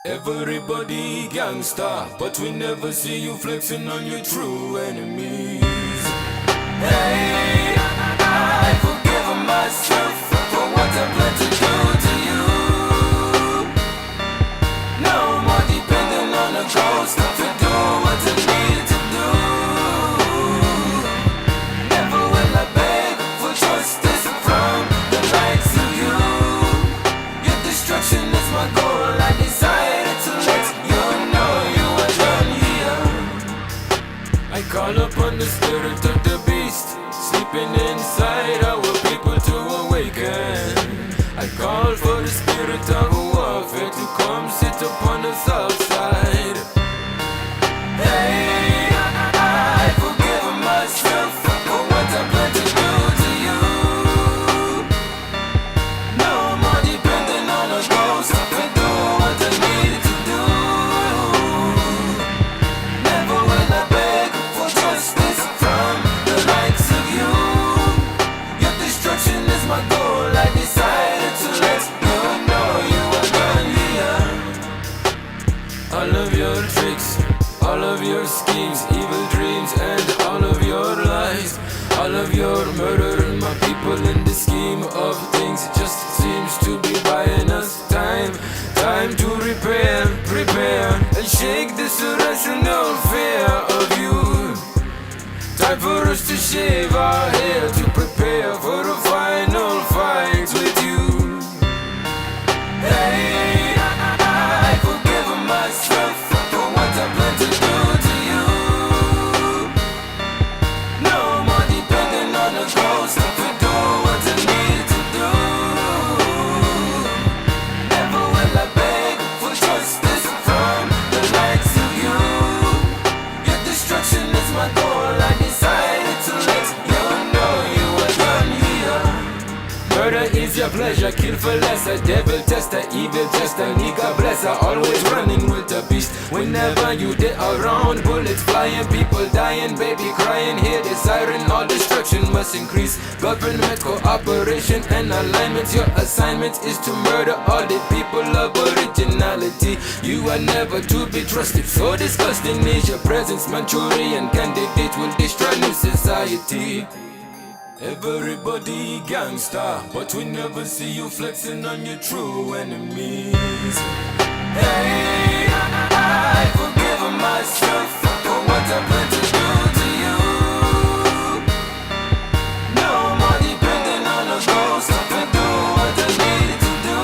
Everybody gangsta, but we never see you flexing on your true enemies. Hey, I forgive myself for what I plan to do to you. No more depending on a ghost to do what I need to do. Never will I beg for justice from the likes of you. Your destruction is my goal. I decided to let you know you are done here. I call upon the spirit of the beast sleeping inside our people to awaken. I call for the spirit of warfare to come sit upon the south side. Hey, I forgive myself for what I plan to do to you. No more depending on a ghost to do what I need to do. Never will I beg for justice from the likes of you. Your destruction is my goal. I decided to let you know you are done here. All of your tricks, all of your schemes, evil dreams, and all of your lies, all of your murdering my people in the scheme of things just seems to be buying us time. Time to prepare, and shake this irrational fear of you. Time for us to shave our hair to prepare for the final fight with you. Hey, I forgive myself for what I plan to do to you. No more depending on a ghost to do what I need to do. Never will I beg for justice from the likes of you. Your destruction is my goal. I decided to let you know you are done here. Murder is your pleasure, kill for less. A devil tester, evil tester, nigga blesser. Always running with the beast. Whenever you get around, bullets flying, people dying, baby crying. Hear the siren, all destruction must increase. Government cooperation and alignment. Your assignment is to murder all the people of originality. You are never to be trusted. So disgusting is your presence. Manchurian candidate will destroy new society. Everybody gangsta, but we never see you flexing on your true enemies. Hey, I forgive myself for what I plan to do to you. No more depending on a ghost to do what I need to do.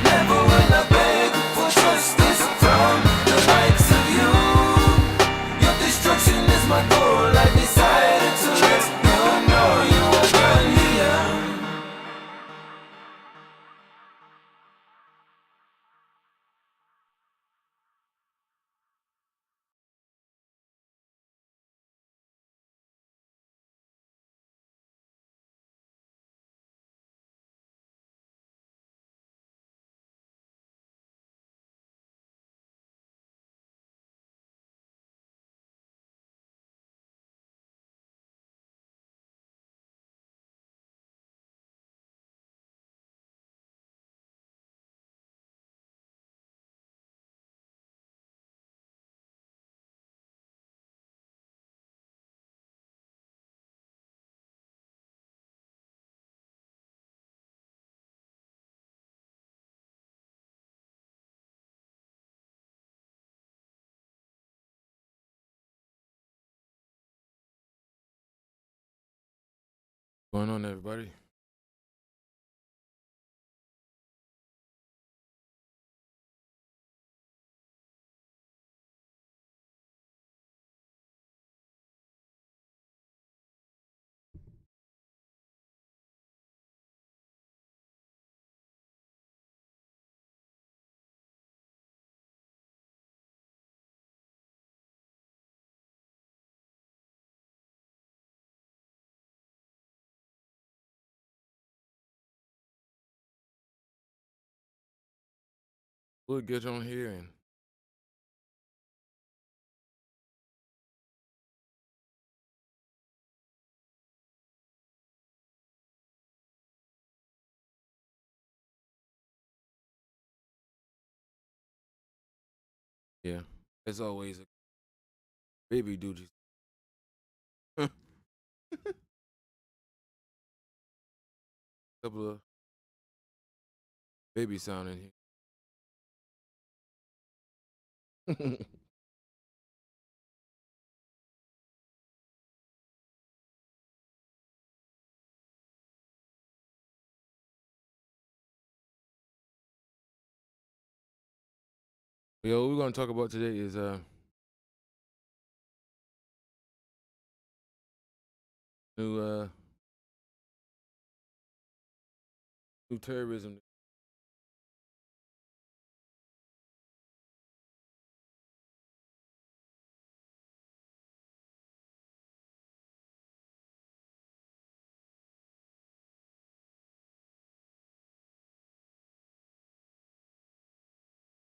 Never will I beg for justice from the likes of you. Your destruction is my goal. I decided to let you know you are done here. What's going on, everybody? We'll get on here and Yeah, as always, a baby duties. Couple of baby sound in here. Yo, what we're gonna talk about today is new new terrorism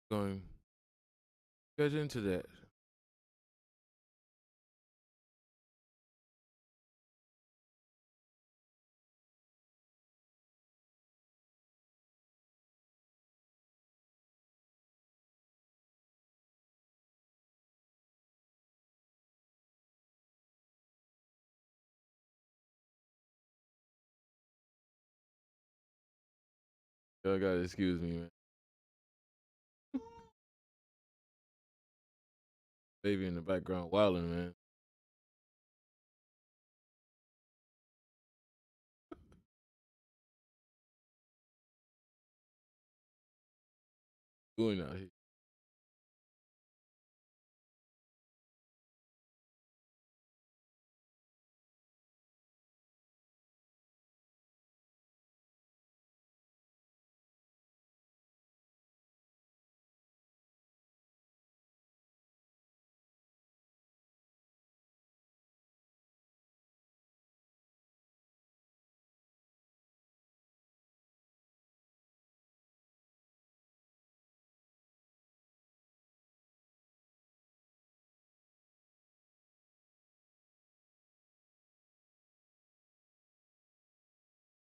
going get into that. Y'all gotta excuse me, man. Baby in the background wilding, man. Doing out here.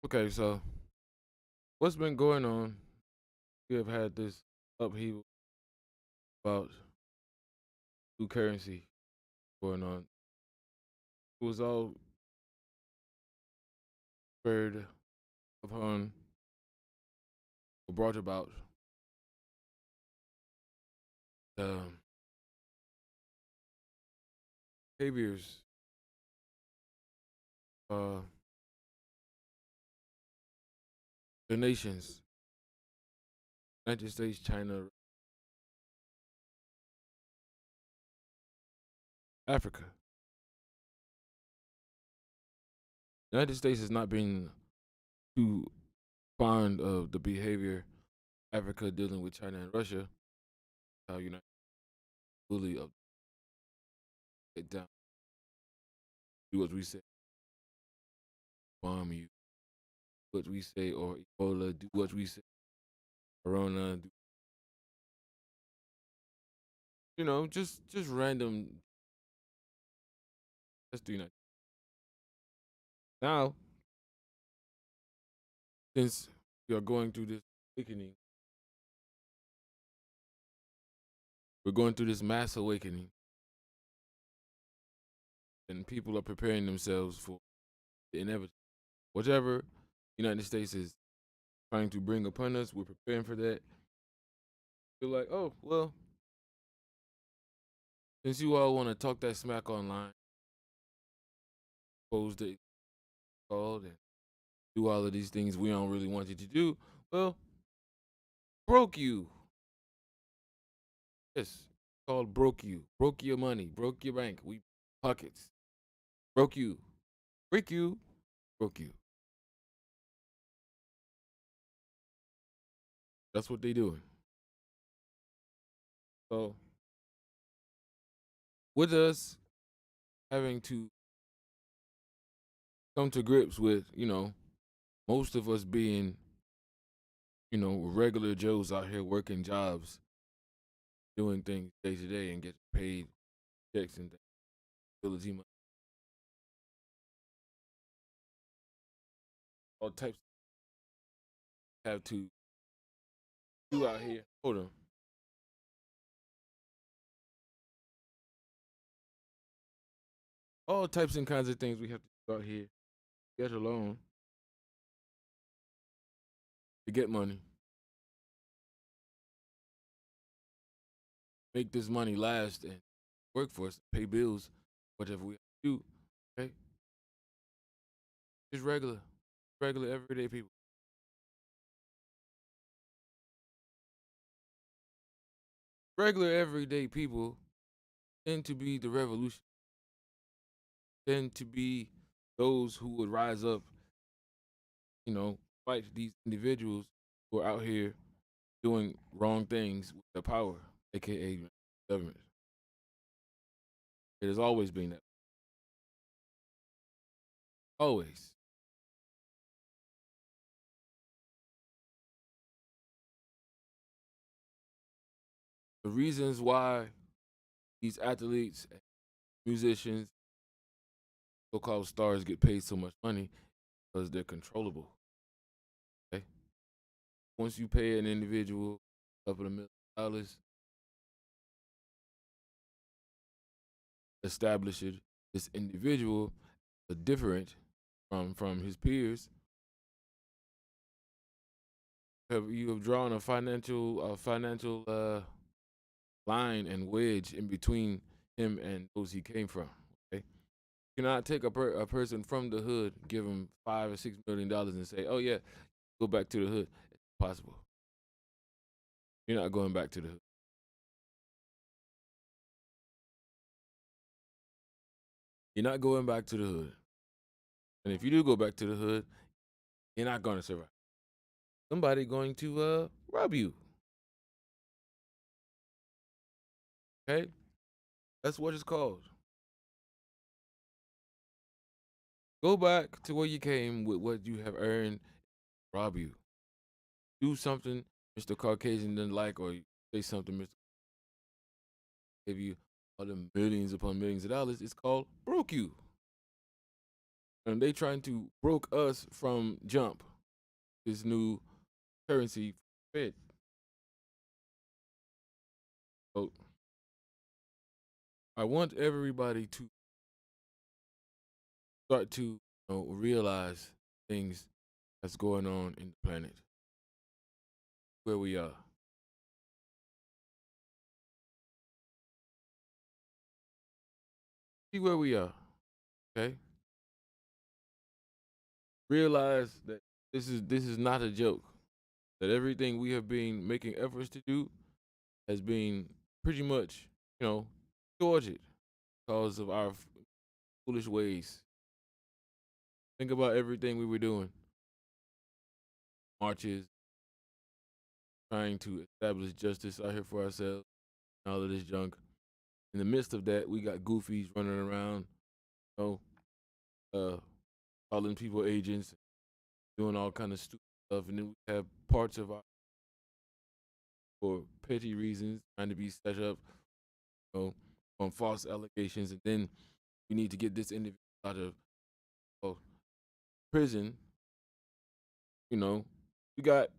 Okay, so what's been going on? We have had this upheaval about new currency going on. It was all spurred upon or brought about the behaviors uh the nations, United States, China, Africa. The United States has not been too fond of the behavior Africa dealing with China and Russia. How United fully up it down, do what we say, bomb you, do what we say, or Ebola, do what we say, Corona, do, just random. Let's do United. Now, since we are going through this awakening, we're going through this mass awakening, and people are preparing themselves for the inevitable. Whatever United States is trying to bring upon us, we're preparing for that. They're like, oh well, since you all want to talk that smack online, pose the called and do all of these things we don't really want you to do. Well, broke you. Yes, called broke you. Broke your money. Broke your bank. We pockets. Broke you. Break you. Broke you. That's what they doing. So with us having to come to grips with, most of us being, regular Joes out here working jobs, doing things day to day and get paid checks and ability money, all types have to do out here. Hold on. all types and kinds of things we have to do out here, get alone, to get money, make this money last, and work for us, pay bills, whatever we have to do. Okay, just regular everyday people. Regular everyday people tend to be the revolution, tend to be those who would rise up, fight these individuals who are out here doing wrong things with the power, aka government. It has always been that. Always. The reasons why these athletes, musicians, so-called stars get paid so much money because they're controllable. Okay. Once you pay an individual a couple of $1 million, establish it, this individual different from his peers. You have drawn a financial line and wedge in between him and those he came from. Okay, you cannot take a person from the hood, give him $5 or $6 million, and say, "Oh yeah, go back to the hood." It's impossible. You're not going back to the hood. You're not going back to the hood. And if you do go back to the hood, you're not going to survive. Somebody going to rob you. Okay, that's what it's called. Go back to where you came with what you have earned. Rob you. Do something Mr. Caucasian didn't like, or say something Mr. Give you all the millions upon millions of dollars. It's called broke you. And they trying to broke us from jump. This new currency Fed. So I want everybody to start to realize things that's going on in the planet, where we are. See where we are. Okay. Realize that this is not a joke. That everything we have been making efforts to do has been pretty much, thwarted because of our foolish ways. Think about everything we were doing: marches, trying to establish justice out here for ourselves, and all of this junk. In the midst of that, we got goofies running around, you uh, calling people agents, doing all kind of stupid stuff, and then we have parts of our for petty reasons trying to be set up, you know, on false allegations, and then we need to get this individual out of uh, prison. We got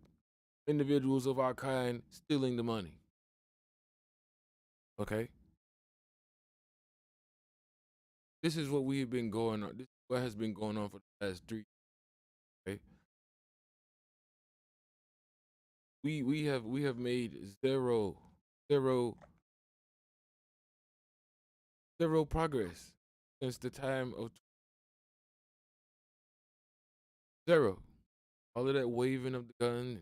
individuals of our kind stealing the money. Okay, this is what we have been going on. This is what has been going on for the past 3. Okay, we have made zero zero progress since the time of zero. All of that waving of the gun,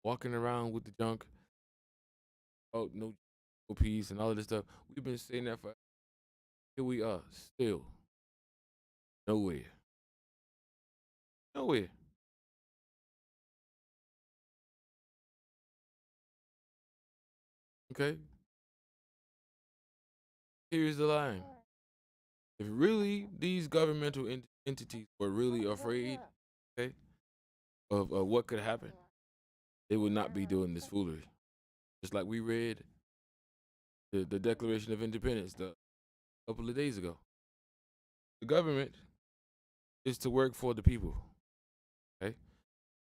walking around with the junk, oh no peace and all of this stuff. We've been saying that for here we are, still nowhere. Nowhere. Okay? Here's the line. If really these governmental entities were really afraid, okay, of what could happen, they would not be doing this foolery. Just like we read the Declaration of Independence a couple of days ago. The government is to work for the people. Okay?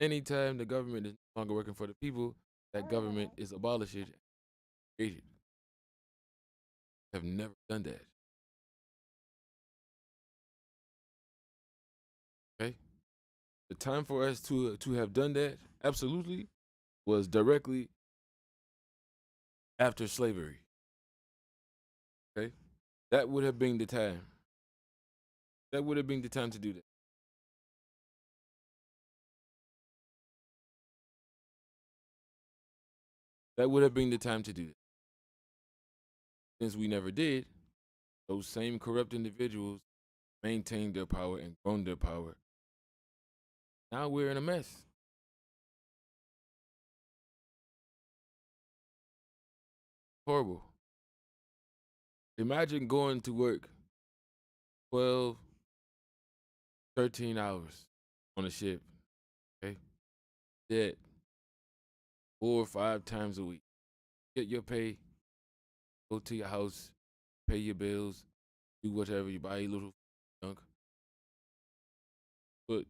Anytime the government is no longer working for the people, that government is abolished and created. Have never done that. The time for us to have done that, absolutely, was directly after slavery. Okay, that would have been the time. That would have been the time to do that. That would have been the time to do that. Since we never did, those same corrupt individuals maintained their power and grown their power. Now we're in a mess. Horrible. Imagine going to work 12, 13 hours on a ship, okay? That 4 or 5 times a week. Get your pay, go to your house, pay your bills, do whatever, you buy a little junk, put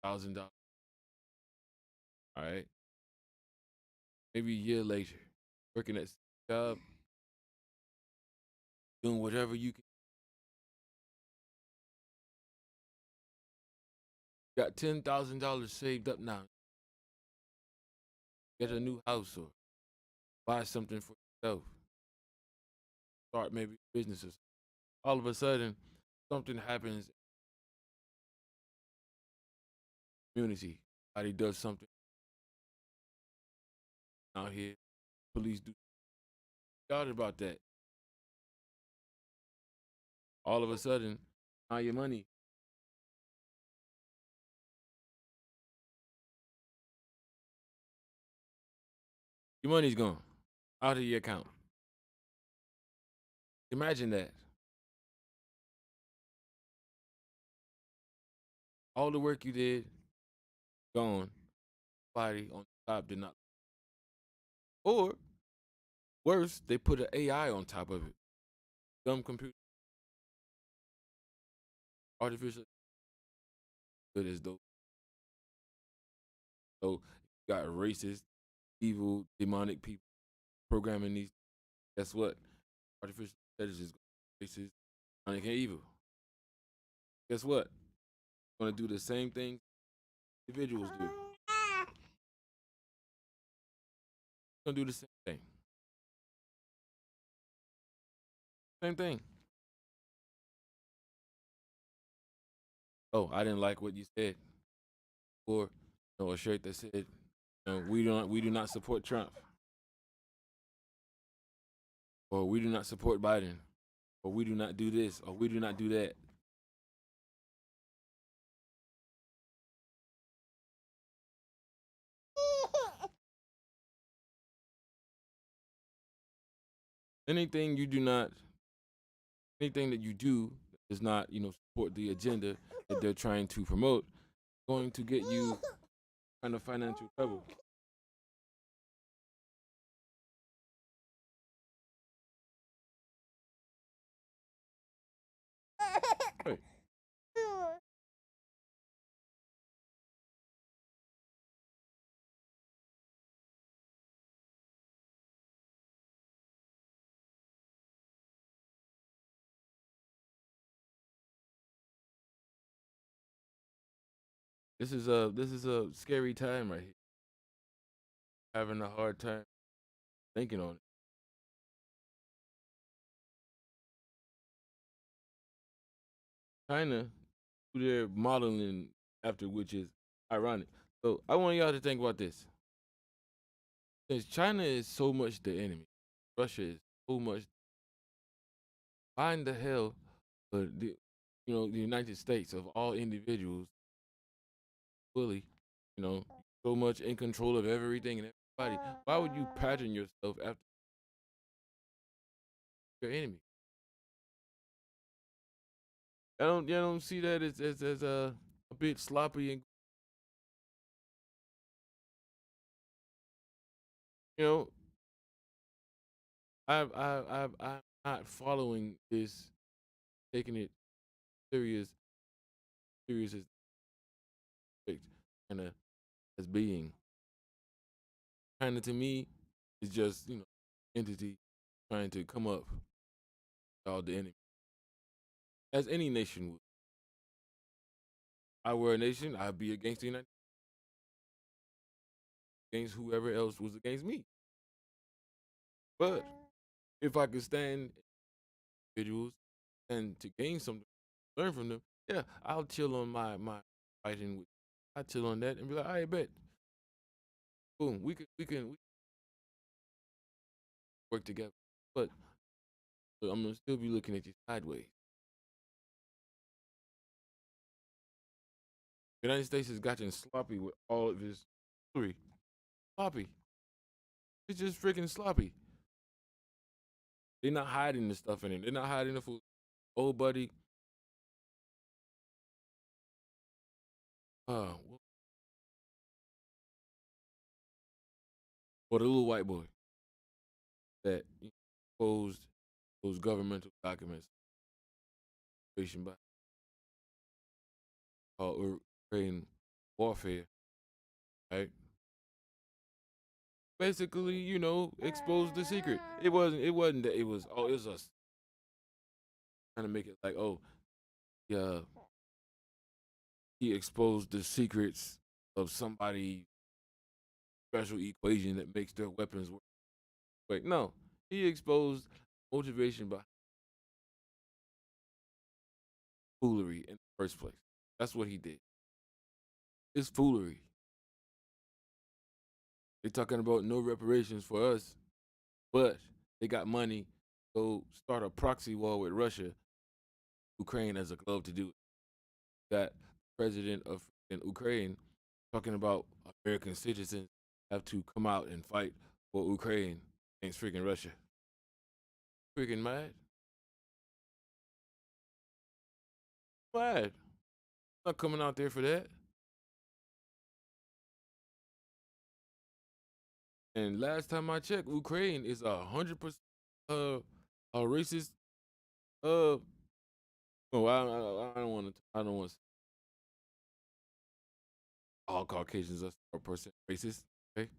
$1,000, all right? Maybe a year later, working at job, doing whatever you can. Got $10,000 saved up now. Get a new house or buy something for yourself. Start maybe businesses. All of a sudden, something happens in the community. Somebody does something out here. Police do. Thought about that. All of a sudden, now your money's gone out of your account. Imagine that. All the work you did, gone. Somebody on top did not. Or worse, they put an AI on top of it. Dumb computer, artificial, good as dope. So you got racist, evil, demonic people programming these. Guess what? Artificial intelligence is racist, demonic, and evil. Guess what? It's gonna do the same thing individuals do. It's gonna do the same thing. Same thing. Oh, I didn't like what you said. Or a shirt that said, we do not support Trump, or we do not support Biden, or we do not do this, or we do not do that. Anything you do not, anything that you do does not, support the agenda that they're trying to promote, going to get you kind of financial trouble. Hey, this is a scary time right here. Having a hard time thinking on it. China, who they're modeling after, which is ironic. So I want y'all to think about this. Since China is so much the enemy, Russia is so much. Why in the hell, the United States of all individuals, fully, so much in control of everything and everybody? Why would you pattern yourself after your enemy? I don't see that as a bit sloppy and you know I'm not following this, taking it serious serious as kind of as being kind of to me is just entity trying to come up with all the enemy as any nation would. I were a nation, I'd be against the United against whoever else was against me. But if I could stand individuals and to gain something, learn from them, yeah, I'll chill on my fighting with. I chill on that and be like, I bet, boom, we can work together. But I'm gonna still be looking at you sideways. The United States has gotten sloppy with all of its history. Sloppy. It's just freaking sloppy. They're not hiding the stuff in it. They're not hiding the food. Old buddy, uh, or the little white boy that exposed those governmental documents creation by Ukraine warfare, right? Basically, exposed the secret. It wasn't that it was it was us trying to make it like, oh, yeah, he exposed the secrets of somebody special equation that makes their weapons work. Wait, no. He exposed motivation by foolery in the first place. That's what he did. It's foolery. They're talking about no reparations for us, but they got money to go start a proxy war with Russia, Ukraine as a glove to do it. Got president of Ukraine talking about American citizens have to come out and fight for Ukraine against freaking Russia. Freaking mad. Mad. Not coming out there for that. And last time I checked, Ukraine is 100% uh a racist. No, I don't want to. I don't want all Caucasians are percent racist. Okay,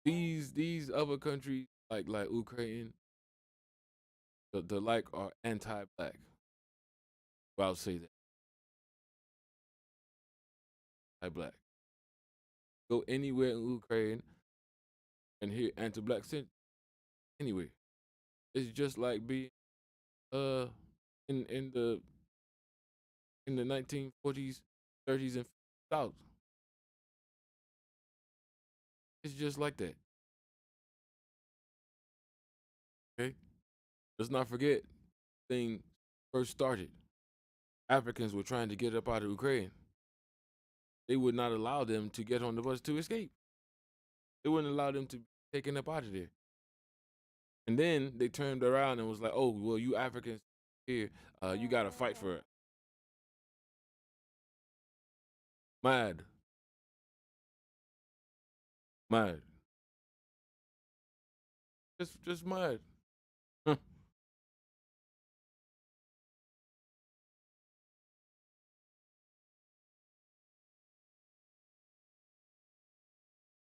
these other countries like Ukraine, the like are anti-black. Well, I'll say that anti-black. Go anywhere in Ukraine and hear anti-black sent anywhere. It's just like being uh in the 1940s, 30s, and South. It's just like that. Okay, let's not forget thing first started. Africans were trying to get up out of Ukraine. They would not allow them to get on the bus to escape. They wouldn't allow them to be taken up out of there. And then they turned around and was like, "Oh, well, you Africans here, you got to fight for it." Mad, mad, just mad. Huh.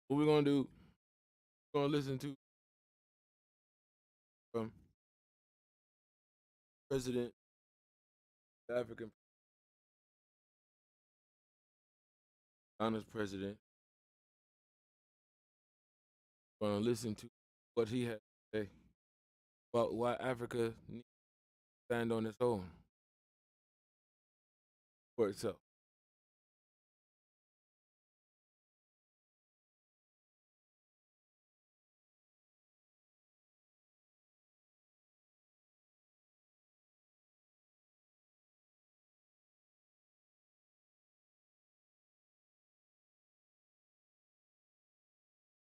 What we gonna do? We're gonna listen to um, President, the African Ghana's president. We're gonna listen to what he had to say about why Africa needs to stand on its own for itself.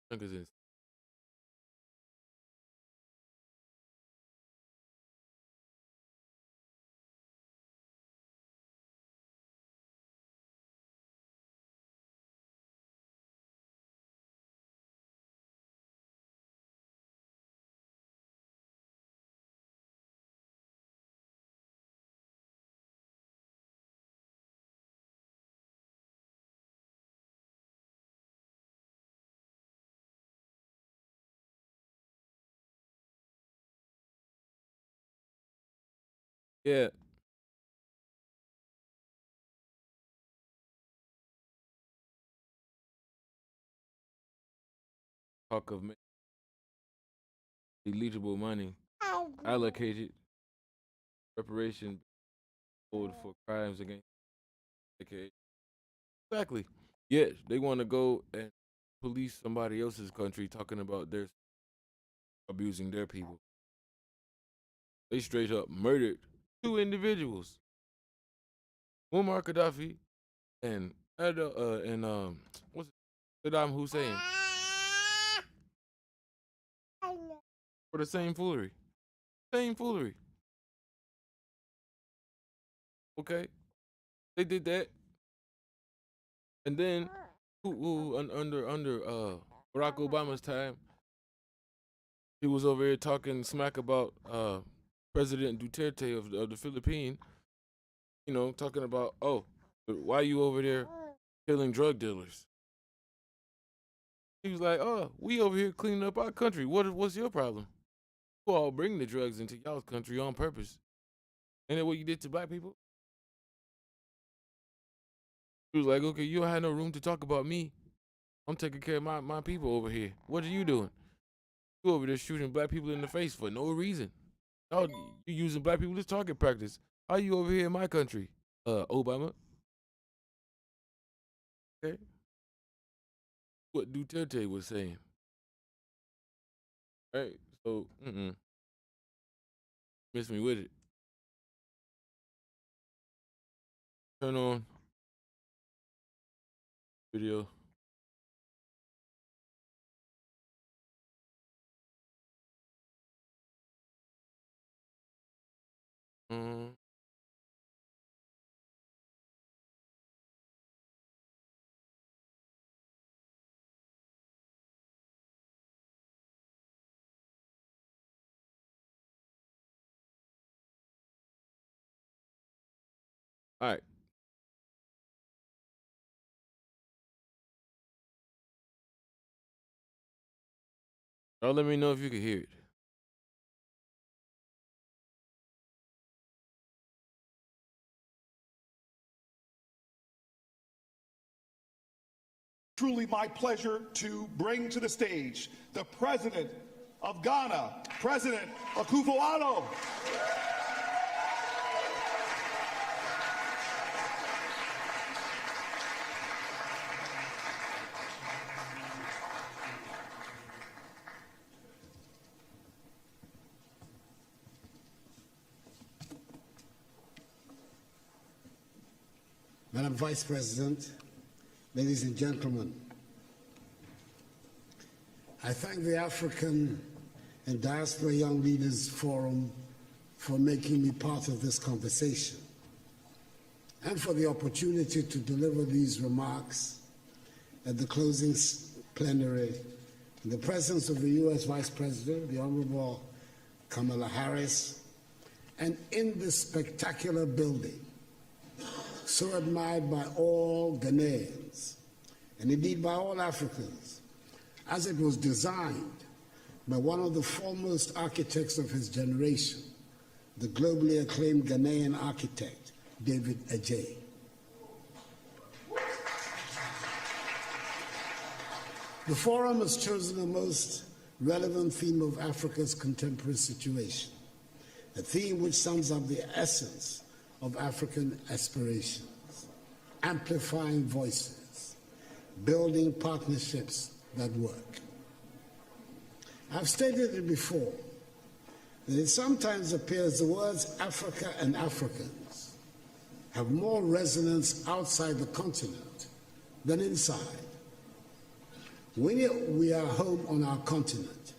Because yeah, talk of deletable money allocated reparation for crimes against aka exactly. Yes, they want to go and police somebody else's country talking about their abusing their people. They straight up murdered two individuals, Muammar Gaddafi and what's it, Saddam Hussein, for the same foolery. Same foolery. Okay, they did that, and then under Barack Obama's time, he was over here talking smack about President Duterte of the Philippines. You know, talking about, oh, why you over there killing drug dealers? He was like, oh, we over here cleaning up our country. What's your problem? You all bring the drugs into y'all's country on purpose. Ain't that what you did to black people? He was like, okay, you don't have no room to talk about me. I'm taking care of my people over here. What are you doing? You over there shooting black people in the face for no reason. Oh, you using black people as target practice. How you over here in my country? Obama. Okay. What Duterte was saying. Right? So, miss me with it. Turn on video. Um, all right. Y'all let me know if you can hear it. Truly my pleasure to bring to the stage the President of Ghana, President Akufo-Addo. Madam Vice President, ladies and gentlemen, I thank the African and Diaspora Young Leaders Forum for making me part of this conversation and for the opportunity to deliver these remarks at the closing plenary in the presence of the U.S. Vice President, the Honorable Kamala Harris, and in this spectacular building, so admired by all Ghanaians, and indeed by all Africans, as it was designed by one of the foremost architects of his generation, the globally acclaimed Ghanaian architect, David Adjaye. The forum has chosen the most relevant theme of Africa's contemporary situation, a theme which sums up the essence of African aspirations: amplifying voices, building partnerships that work. I've stated it before, that it sometimes appears the words Africa and Africans have more resonance outside the continent than inside. When we are home on our continent,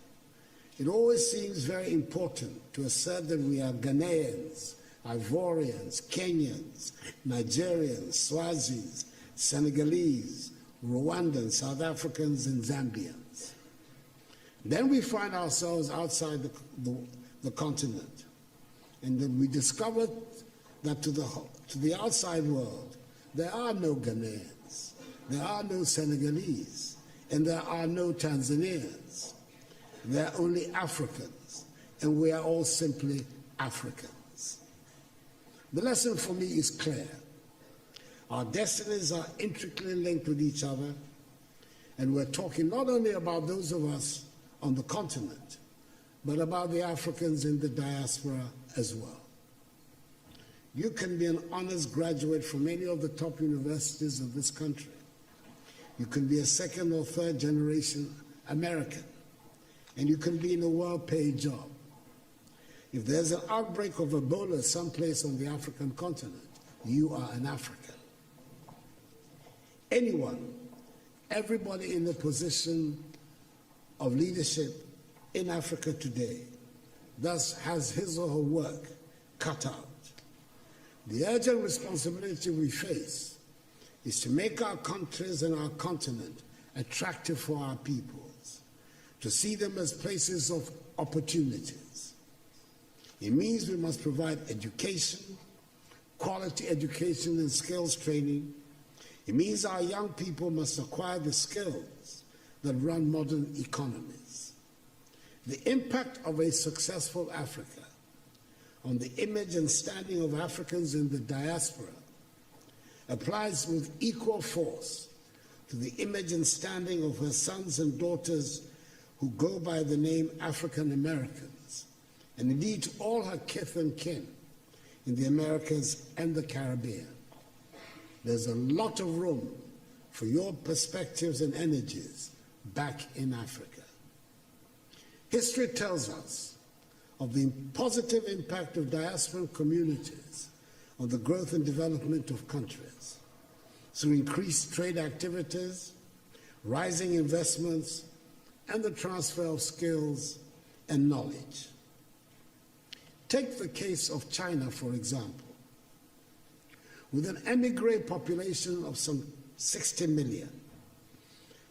it always seems very important to assert that we are Ghanaians, Ivorians, Kenyans, Nigerians, Swazis, Senegalese, Rwandans, South Africans, and Zambians. Then we find ourselves outside the continent, and then we discover that to the outside world, there are no Ghanaians, there are no Senegalese, and there are no Tanzanians. There are only Africans, and we are all simply Africans. The lesson for me is clear. Our destinies are intricately linked with each other, And we're talking not only about those of us on the continent, but about the Africans in the diaspora as well. You can be an honors graduate from any of the top universities of this country. You can be a second or third generation American, and you can be in a well-paid job. If there's an outbreak of Ebola someplace on the African continent, you are an African. Anyone, everybody in a position of leadership in Africa today thus has his or her work cut out. The urgent responsibility we face is to make our countries and our continent attractive for our peoples, to see them as places of opportunities. It means we must provide education, quality education and skills training. It means our young people must acquire the skills that run modern economies. The impact of a successful Africa on the image and standing of Africans in the diaspora applies with equal force to the image and standing of her sons and daughters who go by the name African Americans, and indeed to all her kith and kin in the Americas and the Caribbean. There's a lot of room for your perspectives and energies back in Africa. History tells us of the positive impact of diaspora communities on the growth and development of countries through increased trade activities, rising investments, and the transfer of skills and knowledge. Take the case of China, for example. With an emigre population of some 60 million,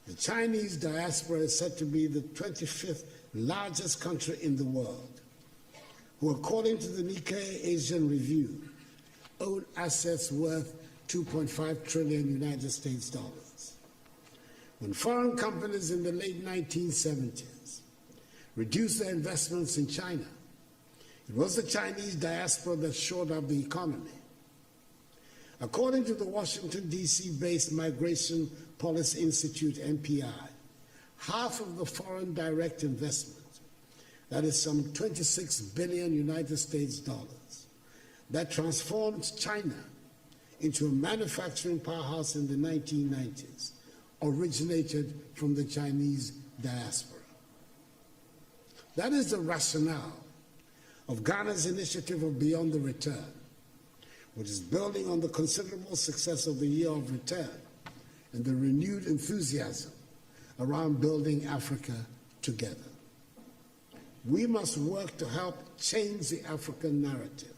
the Chinese diaspora is said to be the 25th largest country in the world, who, according to the Nikkei Asian Review, own assets worth 2.5 trillion United States dollars. When foreign companies in the late 1970s reduced their investments in China, it was the Chinese diaspora that shored up the economy. According to the Washington, D.C.-based Migration Policy Institute, MPI, half of the foreign direct investment, that is some 26 billion United States dollars, that transformed China into a manufacturing powerhouse in the 1990s, originated from the Chinese diaspora. That is the rationale of Ghana's initiative of Beyond the Return, which is building on the considerable success of the Year of Return and the renewed enthusiasm around building Africa together. We must work to help change the African narrative,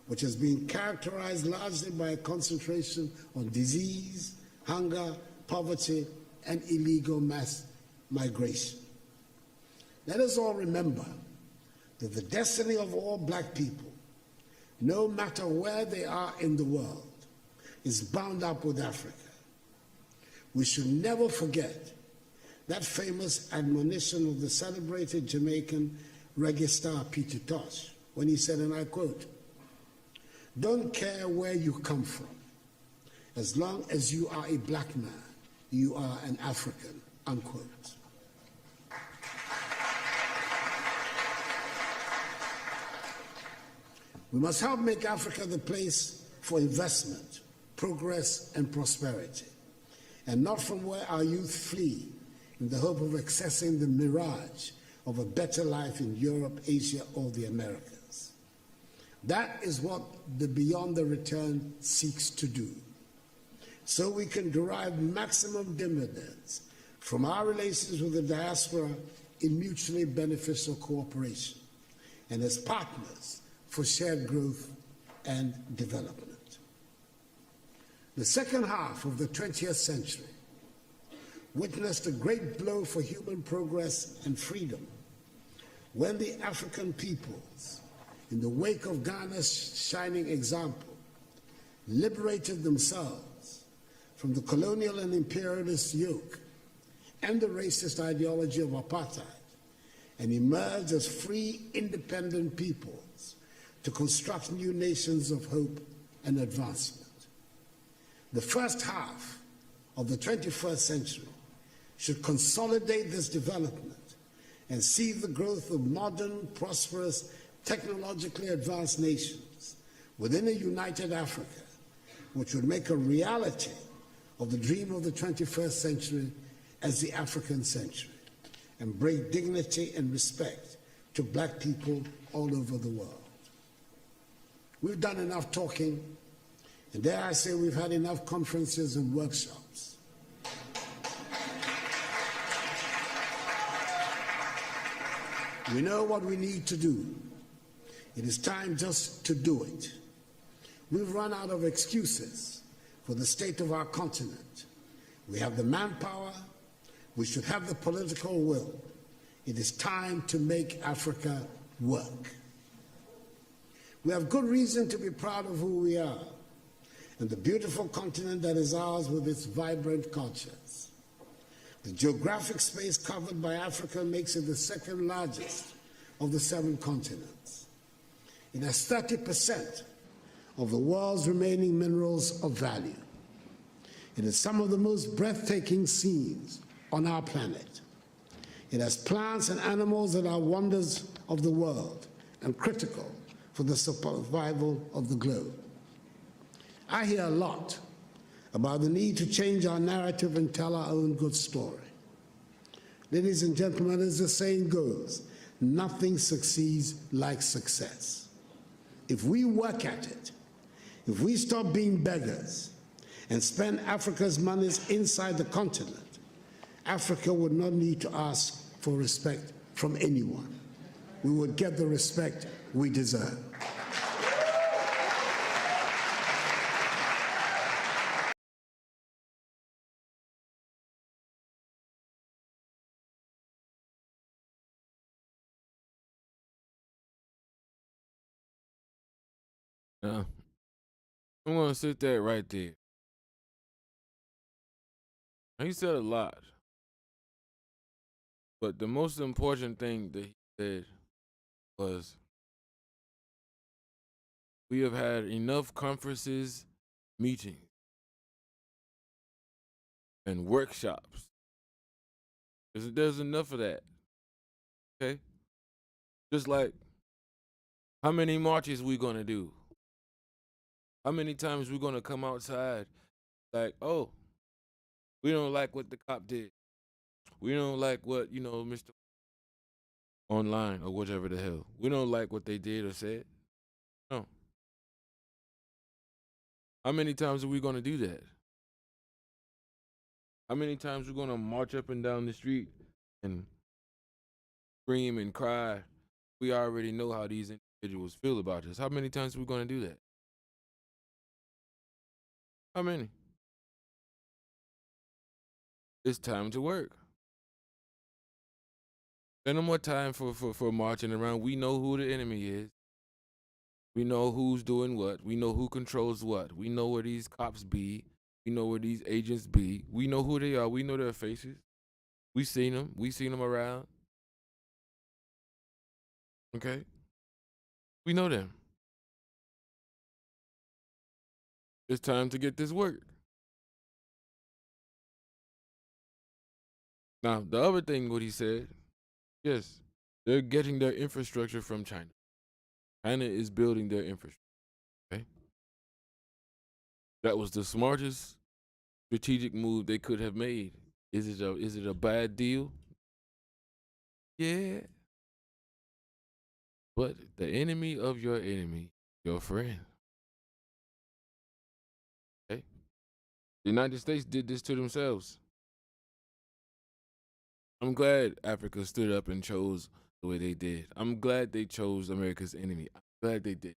which has been characterized largely by a concentration on disease, hunger, poverty, and illegal mass migration. Let us all remember that the destiny of all black people, no matter where they are in the world, is bound up with Africa. We should never forget that famous admonition of the celebrated Jamaican reggae star Peter Tosh, when he said, and I quote, "Don't care where you come from. As long as you are a black man, you are an African," unquote. We must help make Africa the place for investment, progress, and prosperity, and not from where our youth flee in the hope of accessing the mirage of a better life in Europe, Asia, or the Americas. That is what the Beyond the Return seeks to do, so we can derive maximum dividends from our relations with the diaspora in mutually beneficial cooperation, and as partners for shared growth and development. The second half of the 20th century witnessed a great blow for human progress and freedom when the African peoples, in the wake of Ghana's shining example, liberated themselves from the colonial and imperialist yoke and the racist ideology of apartheid and emerged as free, independent peoples to construct new nations of hope and advancement. The first half of the 21st century should consolidate this development and see the growth of modern, prosperous, technologically advanced nations within a united Africa, which would make a reality of the dream of the 21st century as the African century, and bring dignity and respect to black people all over the world. We've done enough talking, and dare I say we've had enough conferences and workshops. We know what we need to do. It is time just to do it. We've run out of excuses for the state of our continent. We have the manpower. We should have the political will. It is time to make Africa work. We have good reason to be proud of who we are and the beautiful continent that is ours with its vibrant cultures. The geographic space covered by Africa makes it the second largest of the 7 continents. It has 30% of the world's remaining minerals of value. It has some of the most breathtaking scenes on our planet. It has plants and animals that are wonders of the world and critical for the survival of the globe. I hear a lot about the need to change our narrative and tell our own good story. Ladies and gentlemen, as the saying goes, nothing succeeds like success. If we work at it, if we stop being beggars and spend Africa's monies inside the continent, Africa would not need to ask for respect from anyone. We would get the respect we deserve. Now, I'm going to sit that right there. Now, he said a lot. But the most important thing that he said was, we have had enough conferences, meetings, and workshops. There's enough of that. Okay? Just like, how many marches we going to do? How many times we going to come outside like, oh, we don't like what the cop did. We don't like what, Mr. online or whatever the hell. We don't like what they did or said. No. How many times are we going to do that? How many times we're going to march up and down the street and scream and cry? We already know how these individuals feel about this. How many times are we going to do that? How many? It's time to work. Spend no more time for marching around. We know who the enemy is. We know who's doing what. We know who controls what. We know where these cops be. We know where these agents be. We know who they are. We know their faces. We seen them. We seen them around. Okay? We know them. It's time to get this work. Now, the other thing, what he said, yes, they're getting their infrastructure from China. China is building their infrastructure. Okay? That was the smartest strategic move they could have made. Is it a bad deal? Yeah. But the enemy of your enemy, your friend. Okay? The United States did this to themselves. I'm glad Africa stood up and chose the way they did. I'm glad they chose America's enemy. I'm glad they did,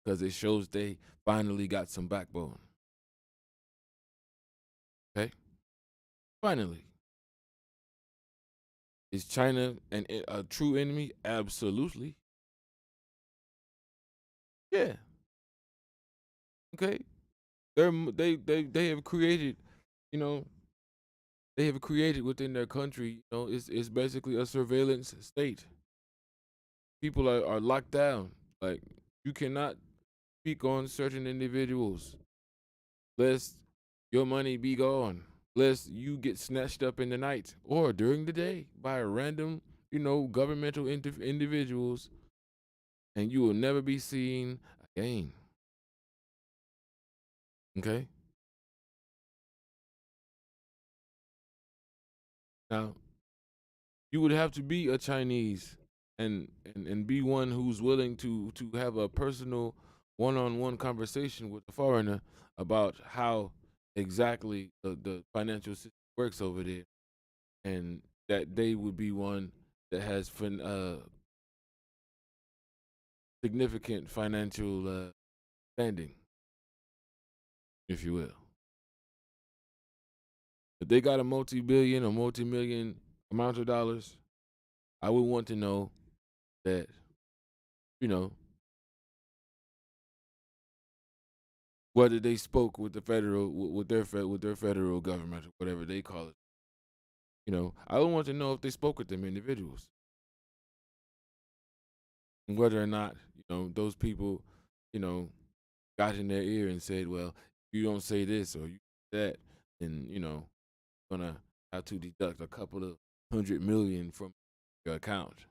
because it shows they finally got some backbone. Okay? Finally. Is China a true enemy? Absolutely. Yeah. Okay. They have created, they have created within their country, it's basically a surveillance state. People are locked down. Like, you cannot speak on certain individuals lest your money be gone, lest you get snatched up in the night or during the day by random, governmental individuals, and you will never be seen again. Okay? Now, you would have to be a Chinese and be one who's willing to have a personal one-on-one conversation with the foreigner about how exactly the financial system works over there, and that they would be one that has significant financial standing, if you will. If they got a multi-billion or multi-million amount of dollars, I would want to know that, you know, whether they spoke with the federal, with their federal government, or whatever they call it. I would want to know if they spoke with them individuals, and whether or not, those people, you know, got in their ear and said, well, if you don't say this or you that, then, gonna have to deduct a couple of 100 million from your account.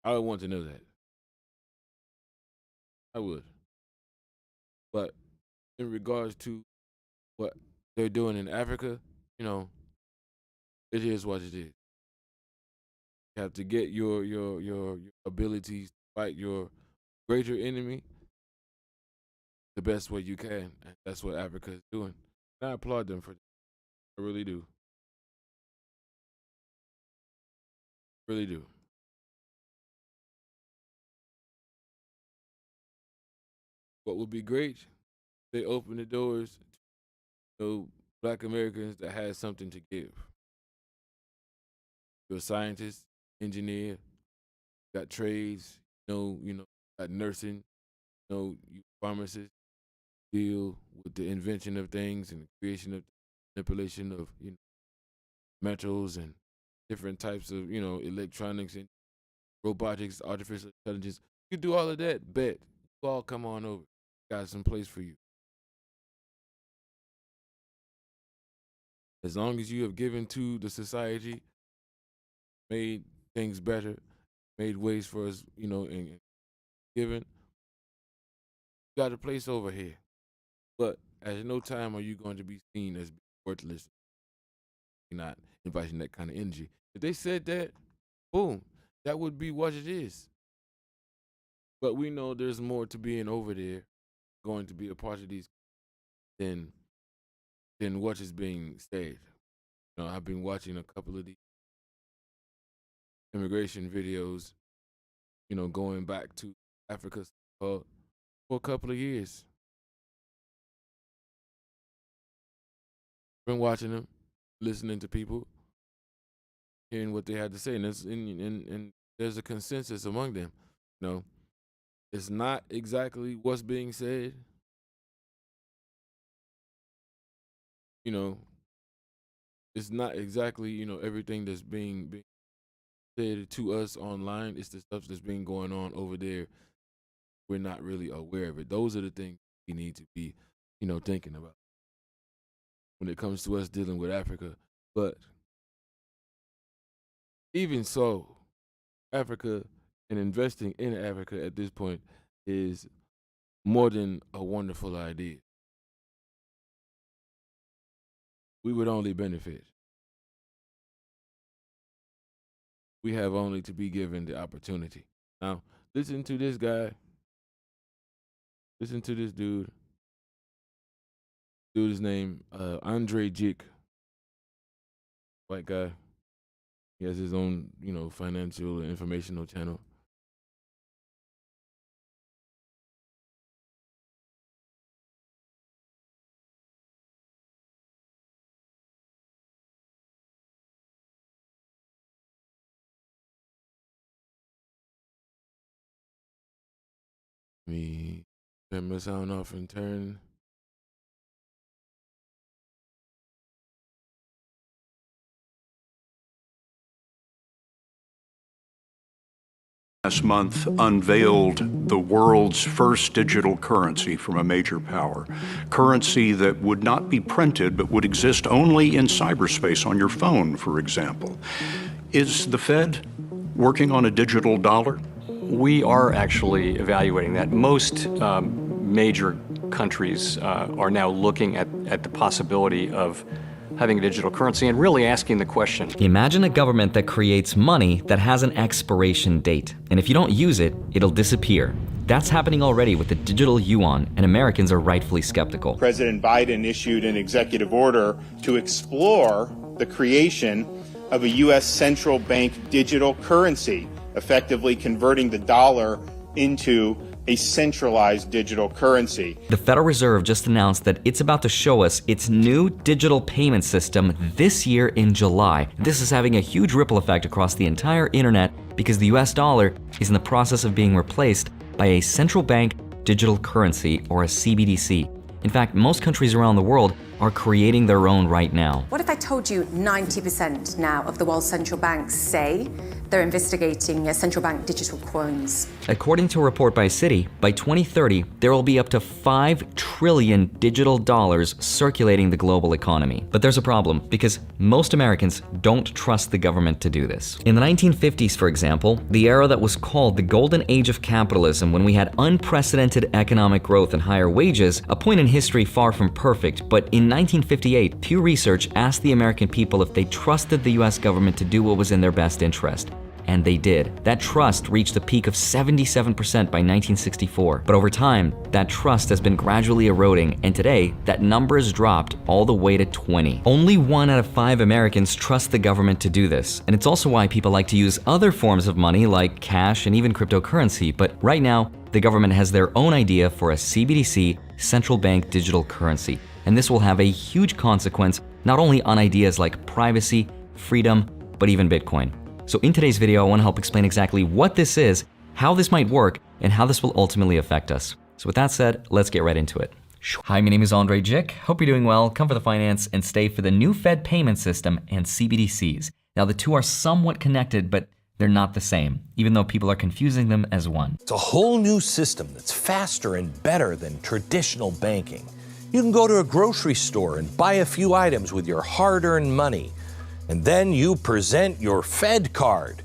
I would want to know that. I would. But in regards to what they're doing in Africa, it is what it is. You have to get your abilities to fight your greater enemy the best way you can, and that's what Africa is doing. And I applaud them for that. I really do. Really do. What would be great? They open the doors to Black Americans that has something to give. You're a scientist, engineer, got trades, got nursing, you pharmacists, deal with the invention of things and the creation of manipulation of metals and different types of electronics and robotics, artificial intelligence. You do all of that. Bet you all come on over. Got some place for you. As long as you have given to the society, made things better, made ways for us, and given, got a place over here. But at no time are you going to be seen as worthless. You're not inviting that kind of energy. If they said that, boom, that would be what it is. But we know there's more to being over there, going to be a part of these than what is being said. I've been watching a couple of these immigration videos, going back to Africa for a couple of years. Been watching them, listening to people, hearing what they had to say, and there's a consensus among them. It's not exactly what's being said. You know, it's not exactly everything that's being said to us online. It's the stuff that's been going on over there. We're not really aware of it. Those are the things we need to be, thinking about when it comes to us dealing with Africa. But even so, Africa and investing in Africa at this point is more than a wonderful idea. We would only benefit. We have only to be given the opportunity. Now, listen to this guy. Listen to this dude. Dude's name, Andre Jick. White guy. He has his own, financial and informational channel. Me turn my sound off and turn. Last month unveiled the world's first digital currency from a major power. Currency that would not be printed but would exist only in cyberspace on your phone, for example. Is the Fed working on a digital dollar? We are actually evaluating that. Most major countries are now looking at the possibility of having a digital currency and really asking the question. Imagine a government that creates money that has an expiration date, and if you don't use it, it'll disappear. That's happening already with the digital yuan, and Americans are rightfully skeptical. President Biden issued an executive order to explore the creation of a U.S. central bank digital currency, effectively converting the dollar into a centralized digital currency. The Federal Reserve just announced that it's about to show us its new digital payment system this year in July. This is having a huge ripple effect across the entire internet because the US dollar is in the process of being replaced by a central bank digital currency, or a CBDC. In fact, most countries around the world are creating their own right now. What if I told you 90% now of the world's central banks say they're investigating central bank digital coins? According to a report by Citi, by 2030, there will be up to 5 trillion digital dollars circulating the global economy. But there's a problem, because most Americans don't trust the government to do this. In the 1950s, for example, the era that was called the golden age of capitalism, when we had unprecedented economic growth and higher wages, a point in history far from perfect, but in 1958, Pew Research asked the American people if they trusted the US government to do what was in their best interest. And they did. That trust reached a peak of 77% by 1964. But over time, that trust has been gradually eroding, and today, that number has dropped all the way to 20. Only 1 out of 5 Americans trust the government to do this. And it's also why people like to use other forms of money like cash and even cryptocurrency. But right now, the government has their own idea for a CBDC, central bank digital currency. And this will have a huge consequence, not only on ideas like privacy, freedom, but even Bitcoin. So in today's video, I want to help explain exactly what this is, how this might work, and how this will ultimately affect us. So with that said, let's get right into it. Hi, my name is Andre Jick. Hope you're doing well. Come for the finance and stay for the new Fed payment system and CBDCs. Now, the two are somewhat connected, but they're not the same, even though people are confusing them as one. It's a whole new system that's faster and better than traditional banking. You can go to a grocery store and buy a few items with your hard-earned money. And then you present your Fed card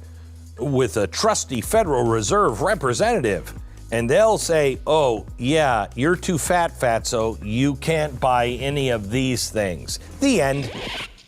with a trusty Federal Reserve representative. And they'll say, oh, yeah, you're too fat, so you can't buy any of these things. The end.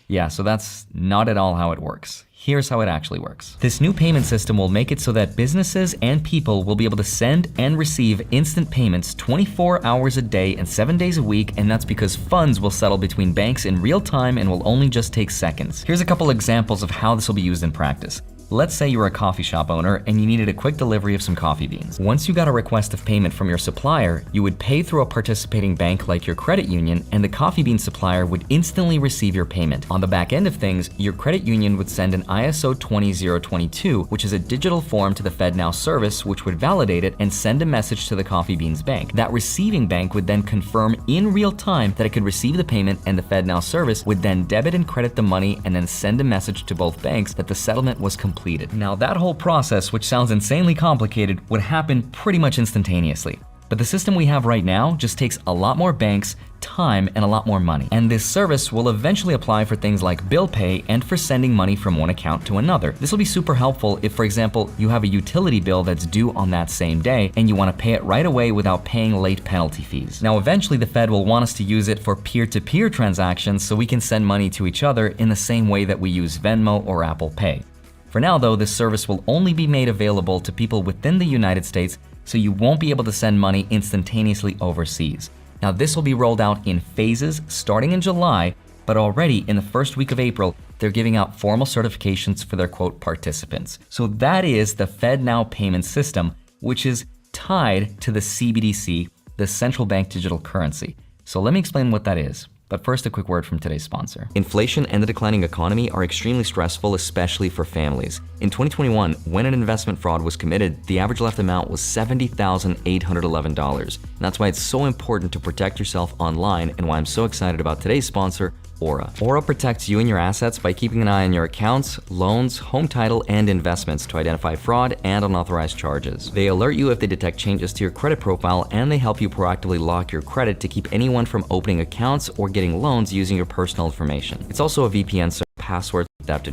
Yeah, so that's not at all how it works. Here's how it actually works. This new payment system will make it so that businesses and people will be able to send and receive instant payments 24 hours a day and 7 days a week, and that's because funds will settle between banks in real time and will only just take seconds. Here's a couple examples of how this will be used in practice. Let's say you're a coffee shop owner and you needed a quick delivery of some coffee beans. Once you got a request of payment from your supplier, you would pay through a participating bank like your credit union, and the coffee bean supplier would instantly receive your payment. On the back end of things, your credit union would send an ISO 20022, which is a digital form to the FedNow service, which would validate it and send a message to the coffee beans bank. That receiving bank would then confirm in real time that it could receive the payment, and the FedNow service would then debit and credit the money and then send a message to both banks that the settlement was completed. Now, that whole process, which sounds insanely complicated, would happen pretty much instantaneously. But the system we have right now just takes a lot more banks, time, and a lot more money. And this service will eventually apply for things like bill pay and for sending money from one account to another. This will be super helpful if, for example, you have a utility bill that's due on that same day and you want to pay it right away without paying late penalty fees. Now, eventually the Fed will want us to use it for peer-to-peer transactions so we can send money to each other in the same way that we use Venmo or Apple Pay. For now, though, this service will only be made available to people within the United States, so you won't be able to send money instantaneously overseas. Now, this will be rolled out in phases starting in July, but already in the first week of April, they're giving out formal certifications for their, quote, participants. So that is the FedNow payment system, which is tied to the CBDC, the central bank digital currency. So let me explain what that is. But first, a quick word from today's sponsor. Inflation and the declining economy are extremely stressful, especially for families. In 2021, when an investment fraud was committed, the average left amount was $70,811. And that's why it's so important to protect yourself online, and why I'm so excited about today's sponsor, Aura. Aura protects you and your assets by keeping an eye on your accounts, loans, home title, and investments to identify fraud and unauthorized charges. They alert you if they detect changes to your credit profile, and they help you proactively lock your credit to keep anyone from opening accounts or getting loans using your personal information. It's also a VPN service, passwords, theft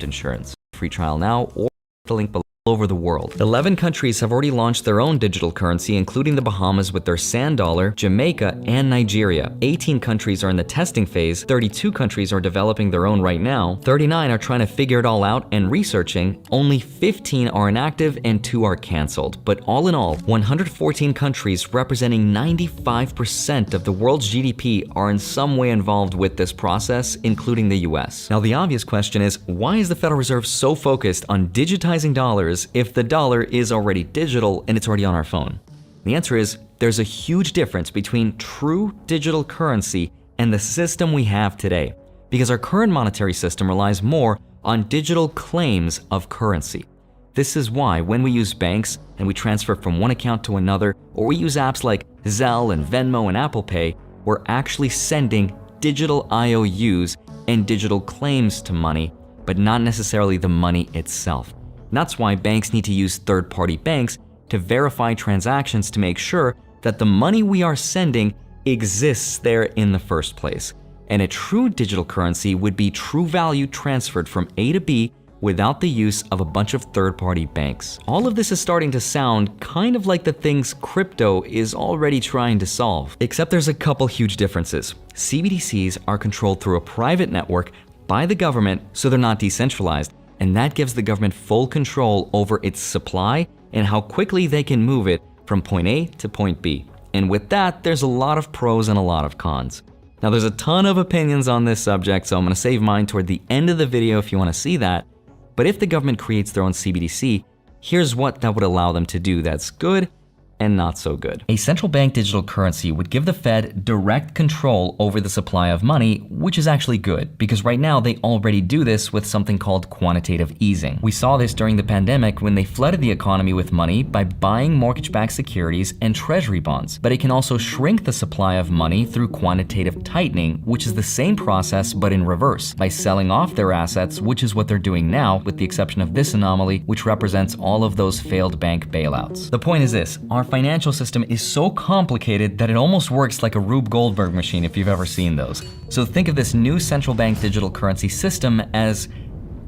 insurance. Free trial now, or the link below. Over the world. 11 countries have already launched their own digital currency, including the Bahamas with their sand dollar, Jamaica, and Nigeria. 18 countries are in the testing phase, 32 countries are developing their own right now, 39 are trying to figure it all out and researching, only 15 are inactive, and 2 are canceled. But all in all, 114 countries representing 95% of the world's GDP are in some way involved with this process, including the US. Now, the obvious question is, why is the Federal Reserve so focused on digitizing dollars if the dollar is already digital and it's already on our phone? The answer is, there's a huge difference between true digital currency and the system we have today, because our current monetary system relies more on digital claims of currency. This is why when we use banks and we transfer from one account to another, or we use apps like Zelle and Venmo and Apple Pay, we're actually sending digital IOUs and digital claims to money, but not necessarily the money itself. And that's why banks need to use third-party banks to verify transactions to make sure that the money we are sending exists there in the first place. And a true digital currency would be true value transferred from A to B without the use of a bunch of third-party banks. All of this is starting to sound kind of like the things crypto is already trying to solve. Except there's a couple huge differences. CBDCs are controlled through a private network by the government, so they're not decentralized. And that gives the government full control over its supply and how quickly they can move it from point A to point B. And with that, there's a lot of pros and a lot of cons. Now, there's a ton of opinions on this subject, so I'm gonna save mine toward the end of the video if you wanna see that. But if the government creates their own CBDC, here's what that would allow them to do that's good and not so good. A central bank digital currency would give the Fed direct control over the supply of money, which is actually good, because right now they already do this with something called quantitative easing. We saw this during the pandemic when they flooded the economy with money by buying mortgage-backed securities and treasury bonds. But it can also shrink the supply of money through quantitative tightening, which is the same process but in reverse, by selling off their assets, which is what they're doing now, with the exception of this anomaly, which represents all of those failed bank bailouts. The point is this: our financial system is so complicated that it almost works like a Rube Goldberg machine, if you've ever seen those. So think of this new central bank digital currency system as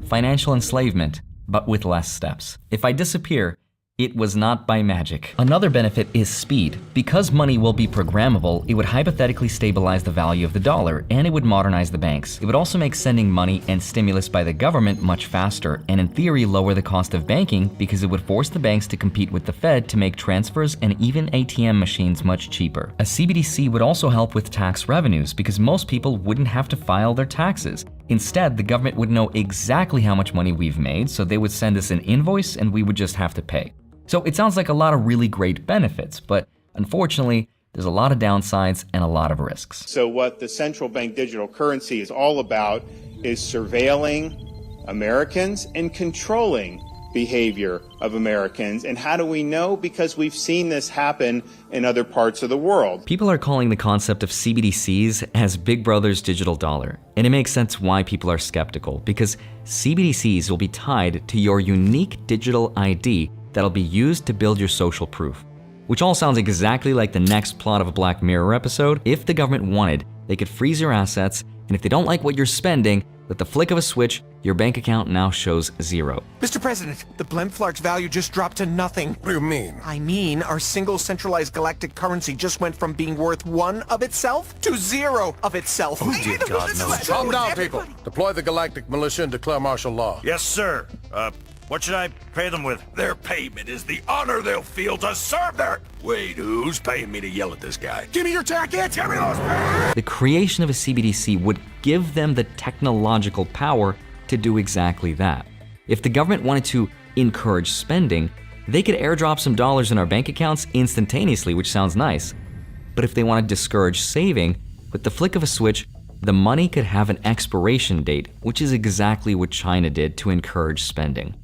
financial enslavement, but with less steps. If I disappear, it was not by magic. Another benefit is speed. Because money will be programmable, it would hypothetically stabilize the value of the dollar, and it would modernize the banks. It would also make sending money and stimulus by the government much faster, and in theory lower the cost of banking, because it would force the banks to compete with the Fed to make transfers and even ATM machines much cheaper. A CBDC would also help with tax revenues, because most people wouldn't have to file their taxes. Instead, the government would know exactly how much money we've made, so they would send us an invoice and we would just have to pay. So it sounds like a lot of really great benefits, but unfortunately, there's a lot of downsides and a lot of risks. So what the central bank digital currency is all about is surveilling Americans and controlling behavior of Americans. And how do we know? Because we've seen this happen in other parts of the world. People are calling the concept of CBDCs as Big Brother's digital dollar. And it makes sense why people are skeptical, because CBDCs will be tied to your unique digital ID that'll be used to build your social proof. Which all sounds exactly like the next plot of a Black Mirror episode. If the government wanted, they could freeze your assets, and if they don't like what you're spending, with the flick of a switch, your bank account now shows zero. Mr. President, the Blemflart's value just dropped to nothing. What do you mean? I mean, our single centralized galactic currency just went from being worth 1 of itself to 0 of itself. Oh, dear God, no. Calm down, people. Deploy the galactic militia and declare martial law. Yes, sir. What should I pay them with? Their payment is the honor they'll feel to serve their... Wait, who's paying me to yell at this guy? Give me your jacket! Give me those pants! The creation of a CBDC would give them the technological power to do exactly that. If the government wanted to encourage spending, they could airdrop some dollars in our bank accounts instantaneously, which sounds nice. But if they want to discourage saving, what With the flick of a switch, the money could have an expiration date, which is exactly what China did to encourage spending.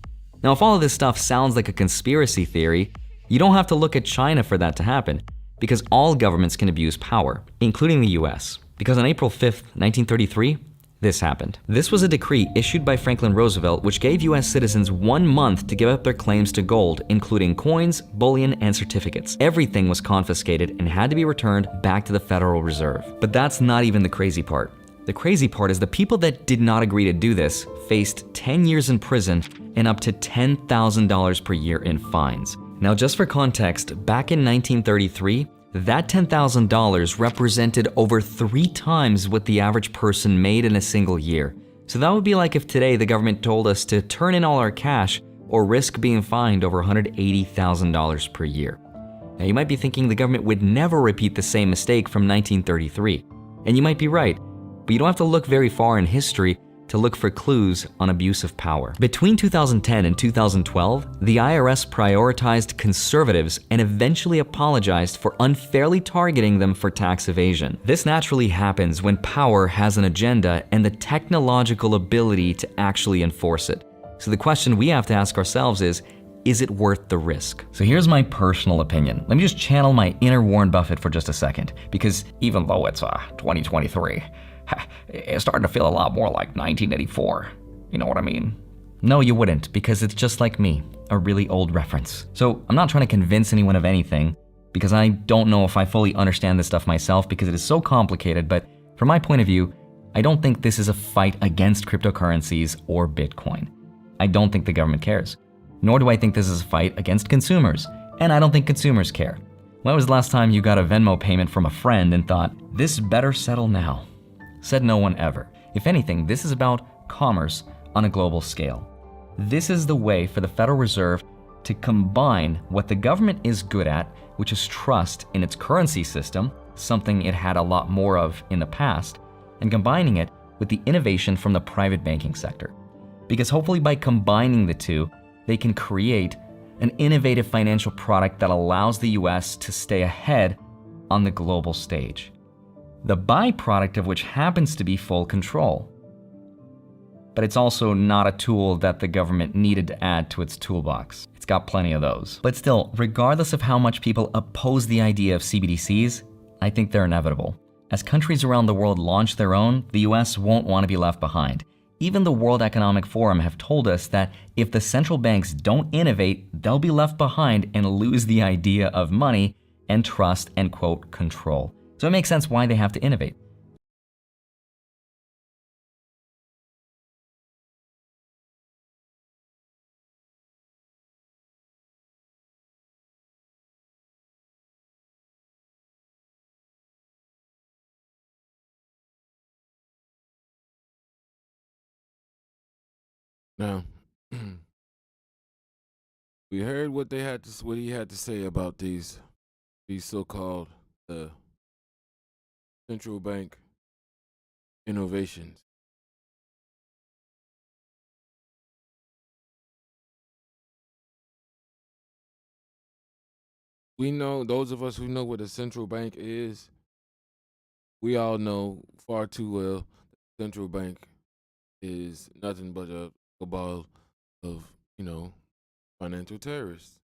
Now, if all of this stuff sounds like a conspiracy theory, you don't have to look at China for that to happen, because all governments can abuse power, including the US. Because on April 5th, 1933, this happened. This was a decree issued by Franklin Roosevelt which gave US citizens 1 month to give up their claims to gold, including coins, bullion, and certificates. Everything was confiscated and had to be returned back to the Federal Reserve. But that's not even the crazy part. The crazy part is the people that did not agree to do this faced 10 years in prison and up to $10,000 per year in fines. Now, just for context, back in 1933, that $10,000 represented over 3 times what the average person made in a single year. So that would be like if today the government told us to turn in all our cash or risk being fined over $180,000 per year. Now, you might be thinking the government would never repeat the same mistake from 1933. And you might be right, but you don't have to look very far in history to look for clues on abuse of power. Between 2010 and 2012, the IRS prioritized conservatives and eventually apologized for unfairly targeting them for tax evasion. This naturally happens when power has an agenda and the technological ability to actually enforce it. So the question we have to ask ourselves is it worth the risk? So here's my personal opinion. Let me just channel my inner Warren Buffett for just a second, because even though it's 2023, it's starting to feel a lot more like 1984. You know what I mean? No, you wouldn't, because it's just like me, a really old reference. So I'm not trying to convince anyone of anything, because I don't know if I fully understand this stuff myself, because it is so complicated, but from my point of view, I don't think this is a fight against cryptocurrencies or Bitcoin. I don't think the government cares. Nor do I think this is a fight against consumers, and I don't think consumers care. When was the last time you got a Venmo payment from a friend and thought, this better settle now? Said no one ever. If anything, this is about commerce on a global scale. This is the way for the Federal Reserve to combine what the government is good at, which is trust in its currency system, something it had a lot more of in the past, and combining it with the innovation from the private banking sector. Because hopefully by combining the two, they can create an innovative financial product that allows the US to stay ahead on the global stage. The byproduct of which happens to be full control. But it's also not a tool that the government needed to add to its toolbox. It's got plenty of those. But still, regardless of how much people oppose the idea of CBDCs, I think they're inevitable. As countries around the world launch their own, the US won't want to be left behind. Even the World Economic Forum have told us that if the central banks don't innovate, they'll be left behind and lose the idea of money and trust and, quote, control. So it makes sense why they have to innovate. Now, we heard what he had to say about these so-called central bank innovations. We know, those of us who know what a central bank is, we all know far too well that central bank is nothing but a cabal of, financial terrorists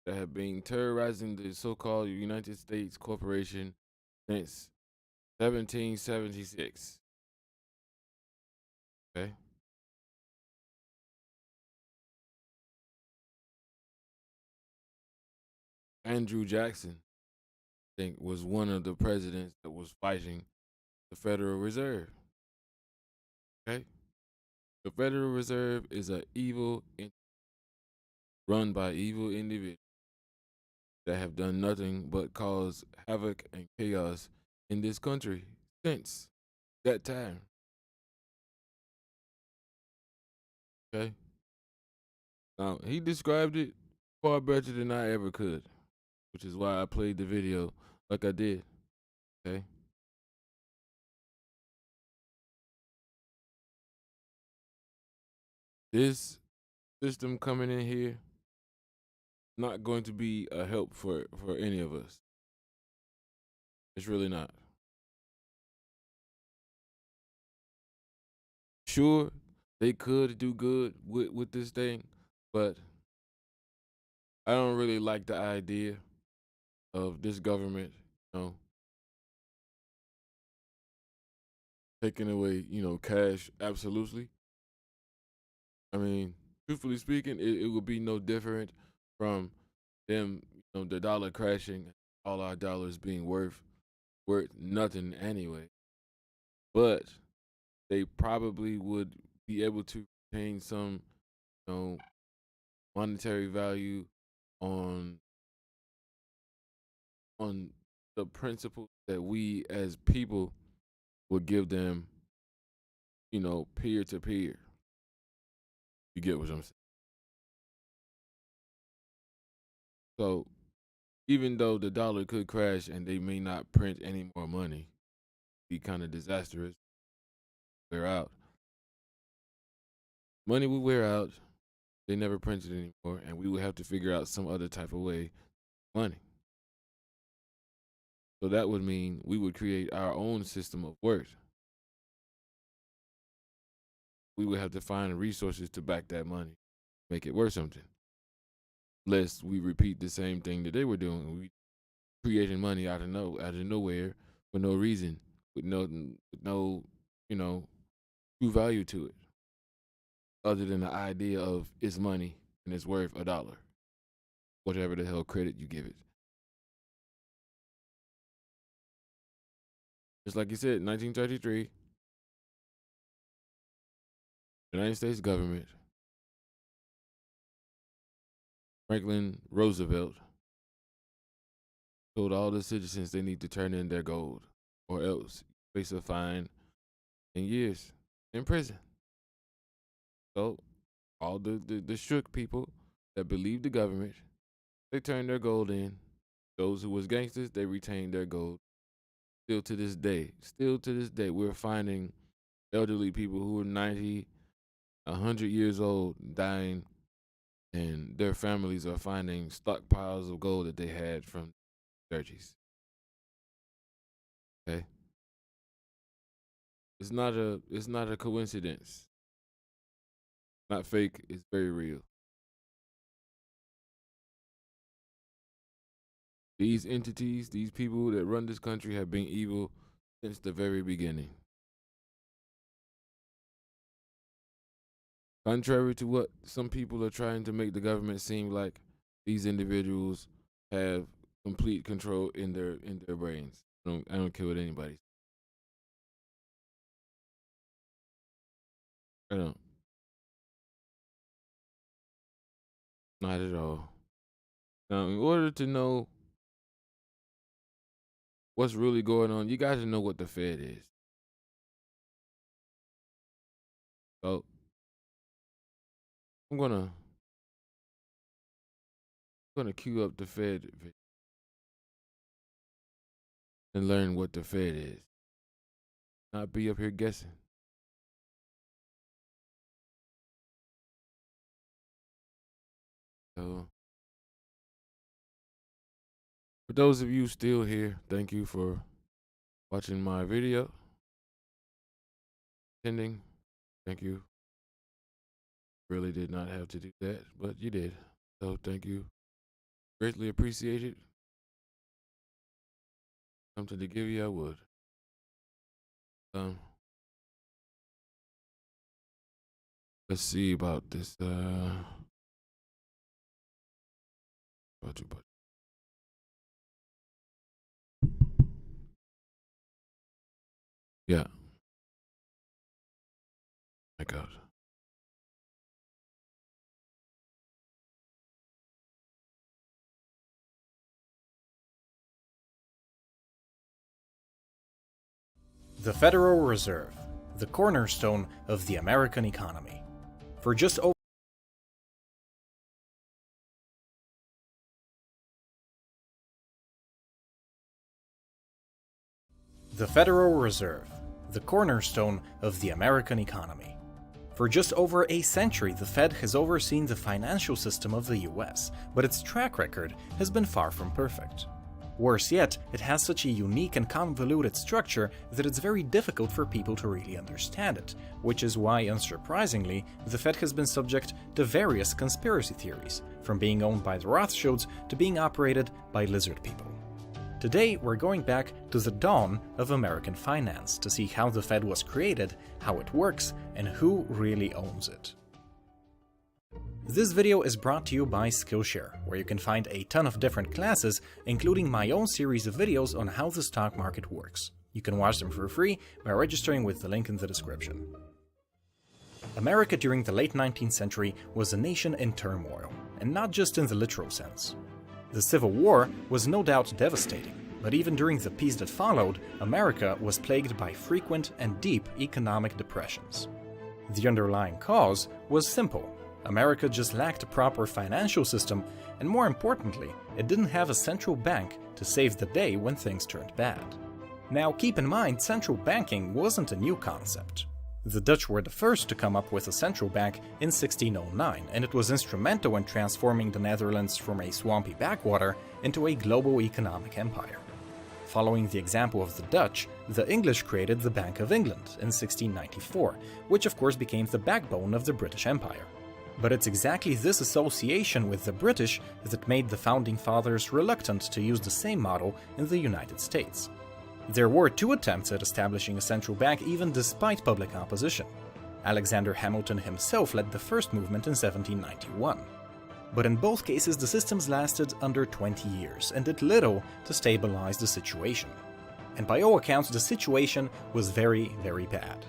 that have been terrorizing the so-called United States corporation since 1776. Okay? Andrew Jackson, I think, was one of the presidents that was fighting the Federal Reserve. Okay? The Federal Reserve is an evil entity run by evil individuals that have done nothing but cause havoc and chaos in this country since that time. Okay? Now, he described it far better than I ever could, which is why I played the video like I did. Okay? This system coming in here not going to be a help for any of us. It's really not. sure, they could do good with this thing, but I don't really like the idea of this government, taking away, cash absolutely. I mean, truthfully speaking, it would be no different from them, the dollar crashing, all our dollars being worth nothing anyway. But they probably would be able to retain some, monetary value on the principle that we as people would give them, peer to peer. You get what I'm saying? So even though the dollar could crash and they may not print any more money, be kind of disastrous, wear out. Money will wear out. They never print it anymore, and we would have to figure out some other type of way money. So that would mean we would create our own system of worth. We would have to find resources to back that money, make it worth something. Lest we repeat the same thing that they were doing. We creating money out of nowhere for no reason, with no true value to it, other than the idea of it's money and it's worth $1, whatever the hell credit you give it. Just like you said, 1933, the United States government, Franklin Roosevelt, told all the citizens they need to turn in their gold, or else face a fine and years in prison. So all the shook people that believed the government, they turned their gold in. Those who was gangsters, they retained their gold. Still to this day, we're finding elderly people who are 90, 100 years old dying, and their families are finding stockpiles of gold that they had from the 30s. Okay? It's not a coincidence. Not fake, it's very real. These entities, these people that run this country have been evil since the very beginning. Contrary to what some people are trying to make the government seem like, these individuals have complete control in their brains. I don't care what anybody says. I don't. Not at all. Now, in order to know what's really going on, you got to know what the Fed is. So, I'm gonna queue up the Fed and learn what the Fed is. Not be up here guessing. So, for those of you still here, thank you for watching my video. Attending, thank you. Really did not have to do that, but you did. So thank you. Greatly appreciated. Something to give you, I would. Let's see about this. Yeah. My God. The Federal Reserve, the cornerstone of the American economy. For just over The Federal Reserve, the cornerstone of the American economy. For just over a century, the Fed has overseen the financial system of the US, but its track record has been far from perfect. Worse yet, it has such a unique and convoluted structure that it's very difficult for people to really understand it, which is why, unsurprisingly, the Fed has been subject to various conspiracy theories, from being owned by the Rothschilds to being operated by lizard people. Today, we're going back to the dawn of American finance to see how the Fed was created, how it works, and who really owns it. This video is brought to you by Skillshare, where you can find a ton of different classes, including my own series of videos on how the stock market works. You can watch them for free by registering with the link in the description. America during the late 19th century was a nation in turmoil, and not just in the literal sense. The Civil War was no doubt devastating, but even during the peace that followed, America was plagued by frequent and deep economic depressions. The underlying cause was simple. America just lacked a proper financial system, and more importantly, it didn't have a central bank to save the day when things turned bad. Now keep in mind, central banking wasn't a new concept. The Dutch were the first to come up with a central bank in 1609, and it was instrumental in transforming the Netherlands from a swampy backwater into a global economic empire. Following the example of the Dutch, the English created the Bank of England in 1694, which of course became the backbone of the British Empire. But it's exactly this association with the British that made the Founding Fathers reluctant to use the same model in the United States. There were two attempts at establishing a central bank even despite public opposition. Alexander Hamilton himself led the first movement in 1791. But in both cases the systems lasted under 20 years and did little to stabilize the situation. And by all accounts the situation was very, very bad.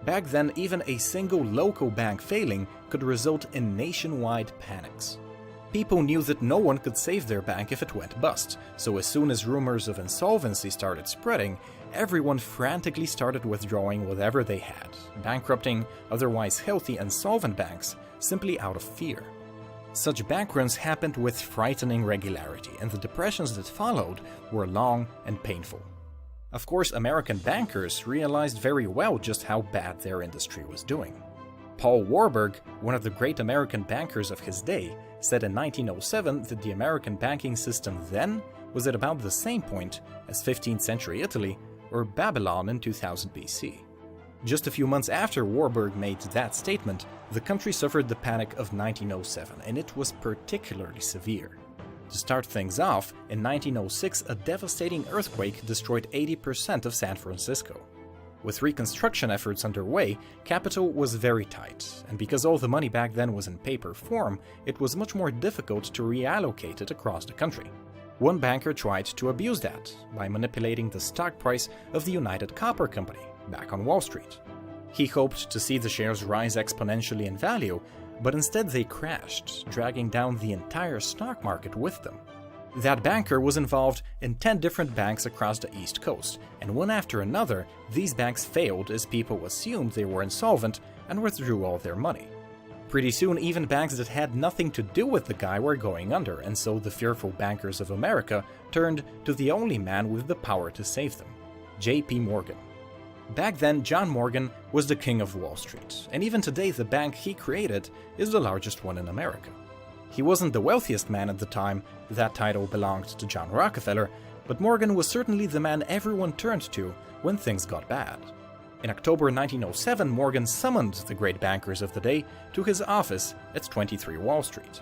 Back then, even a single local bank failing could result in nationwide panics. People knew that no one could save their bank if it went bust, so as soon as rumors of insolvency started spreading, everyone frantically started withdrawing whatever they had, bankrupting otherwise healthy and solvent banks simply out of fear. Such bank runs happened with frightening regularity, and the depressions that followed were long and painful. Of course, American bankers realized very well just how bad their industry was doing. Paul Warburg, one of the great American bankers of his day, said in 1907 that the American banking system then was at about the same point as 15th century Italy or Babylon in 2000 BC. Just a few months after Warburg made that statement, the country suffered the Panic of 1907, and it was particularly severe. To start things off, in 1906 a devastating earthquake destroyed 80% of San Francisco. With reconstruction efforts underway, capital was very tight, and because all the money back then was in paper form, it was much more difficult to reallocate it across the country. One banker tried to abuse that by manipulating the stock price of the United Copper Company back on Wall Street. He hoped to see the shares rise exponentially in value, but instead they crashed, dragging down the entire stock market with them. That banker was involved in 10 different banks across the East Coast, and one after another, these banks failed as people assumed they were insolvent and withdrew all their money. Pretty soon, even banks that had nothing to do with the guy were going under, and so the fearful bankers of America turned to the only man with the power to save them, J.P. Morgan. Back then, John Morgan was the king of Wall Street, and even today the bank he created is the largest one in America. He wasn't the wealthiest man at the time, that title belonged to John Rockefeller, but Morgan was certainly the man everyone turned to when things got bad. In October 1907, Morgan summoned the great bankers of the day to his office at 23 Wall Street.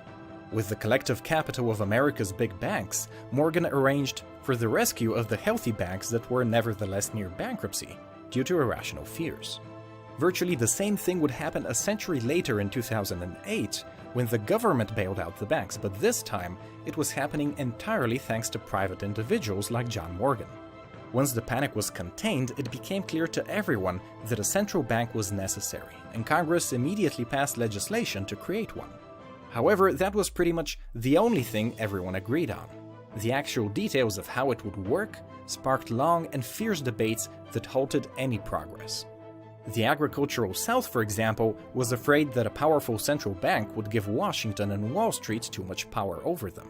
With the collective capital of America's big banks, Morgan arranged for the rescue of the healthy banks that were nevertheless near bankruptcy due to irrational fears. Virtually the same thing would happen a century later in 2008 when the government bailed out the banks, but this time it was happening entirely thanks to private individuals like John Morgan. Once the panic was contained, it became clear to everyone that a central bank was necessary, and Congress immediately passed legislation to create one. However, that was pretty much the only thing everyone agreed on. The actual details of how it would work sparked long and fierce debates that halted any progress. The agricultural South, for example, was afraid that a powerful central bank would give Washington and Wall Street too much power over them.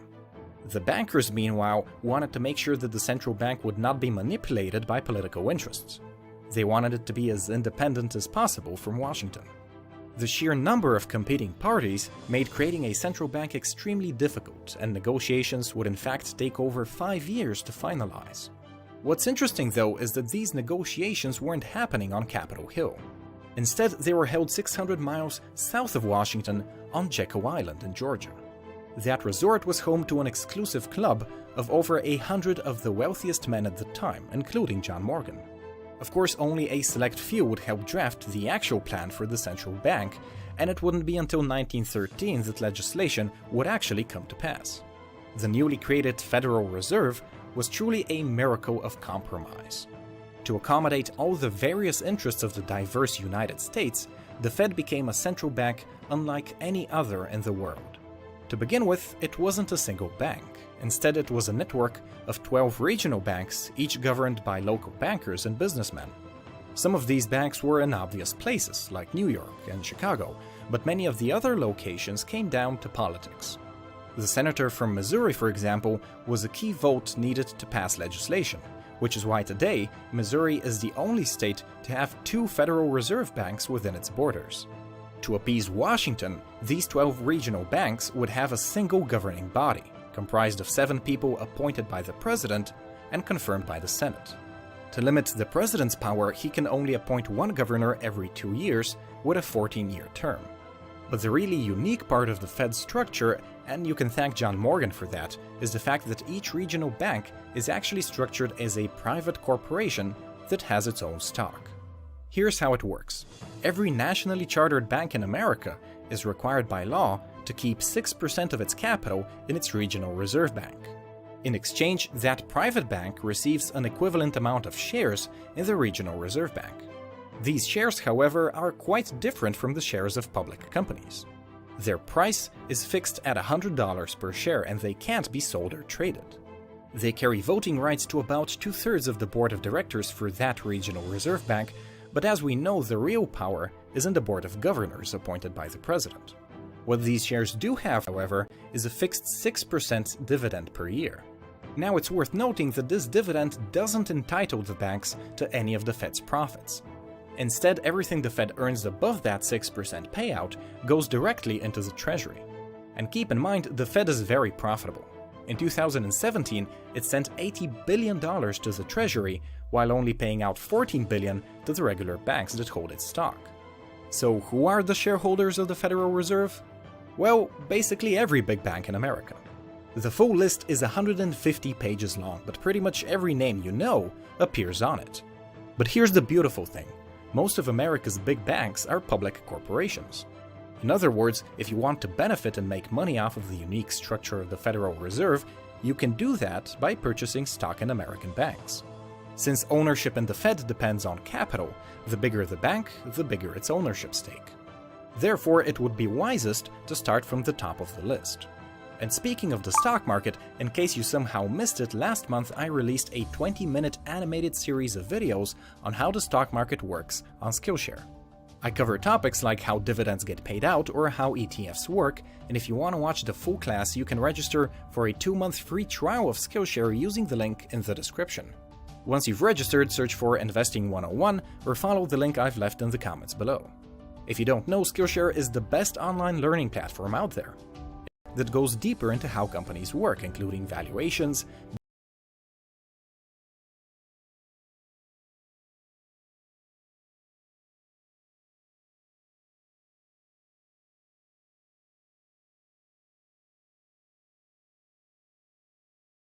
The bankers, meanwhile, wanted to make sure that the central bank would not be manipulated by political interests. They wanted it to be as independent as possible from Washington. The sheer number of competing parties made creating a central bank extremely difficult, and negotiations would in fact take over 5 years to finalize. What's interesting though is that these negotiations weren't happening on Capitol Hill. Instead, they were held 600 miles south of Washington on Jekyll Island in Georgia. That resort was home to an exclusive club of over 100 of the wealthiest men at the time, including John Morgan. Of course, only a select few would help draft the actual plan for the central bank, and it wouldn't be until 1913 that legislation would actually come to pass. The newly created Federal Reserve was truly a miracle of compromise. To accommodate all the various interests of the diverse United States, the Fed became a central bank unlike any other in the world. To begin with, it wasn't a single bank. Instead, it was a network of 12 regional banks, each governed by local bankers and businessmen. Some of these banks were in obvious places, like New York and Chicago, but many of the other locations came down to politics. The senator from Missouri, for example, was a key vote needed to pass legislation, which is why today, Missouri is the only state to have 2 Federal Reserve banks within its borders. To appease Washington, these 12 regional banks would have a single governing body, comprised of 7 people appointed by the president and confirmed by the Senate. To limit the president's power, he can only appoint 1 governor every 2 years with a 14-year term. But the really unique part of the Fed's structure, and you can thank John Morgan for that, is the fact that each regional bank is actually structured as a private corporation that has its own stock. Here's how it works. Every nationally chartered bank in America is required by law to keep 6% of its capital in its regional reserve bank. In exchange, that private bank receives an equivalent amount of shares in the regional reserve bank. These shares, however, are quite different from the shares of public companies. Their price is fixed at $100 per share and they can't be sold or traded. They carry voting rights to about 2/3 of the board of directors for that regional reserve bank, but as we know, the real power is in the board of governors appointed by the president. What these shares do have, however, is a fixed 6% dividend per year. Now it's worth noting that this dividend doesn't entitle the banks to any of the Fed's profits. Instead, everything the Fed earns above that 6% payout goes directly into the Treasury. And keep in mind, the Fed is very profitable. In 2017, it sent $80 billion to the Treasury, while only paying out $14 billion to the regular banks that hold its stock. So who are the shareholders of the Federal Reserve? Well, basically every big bank in America. The full list is 150 pages long, but pretty much every name you know appears on it. But here's the beautiful thing. Most of America's big banks are public corporations. In other words, if you want to benefit and make money off of the unique structure of the Federal Reserve, you can do that by purchasing stock in American banks. Since ownership in the Fed depends on capital, the bigger the bank, the bigger its ownership stake. Therefore, it would be wisest to start from the top of the list. And speaking of the stock market, in case you somehow missed it, last month I released a 20-minute animated series of videos on how the stock market works on Skillshare. I cover topics like how dividends get paid out or how ETFs work, and if you want to watch the full class, you can register for a 2-month free trial of Skillshare using the link in the description. Once you've registered, search for Investing 101 or follow the link I've left in the comments below. If you don't know, Skillshare is the best online learning platform out there that goes deeper into how companies work, including valuations,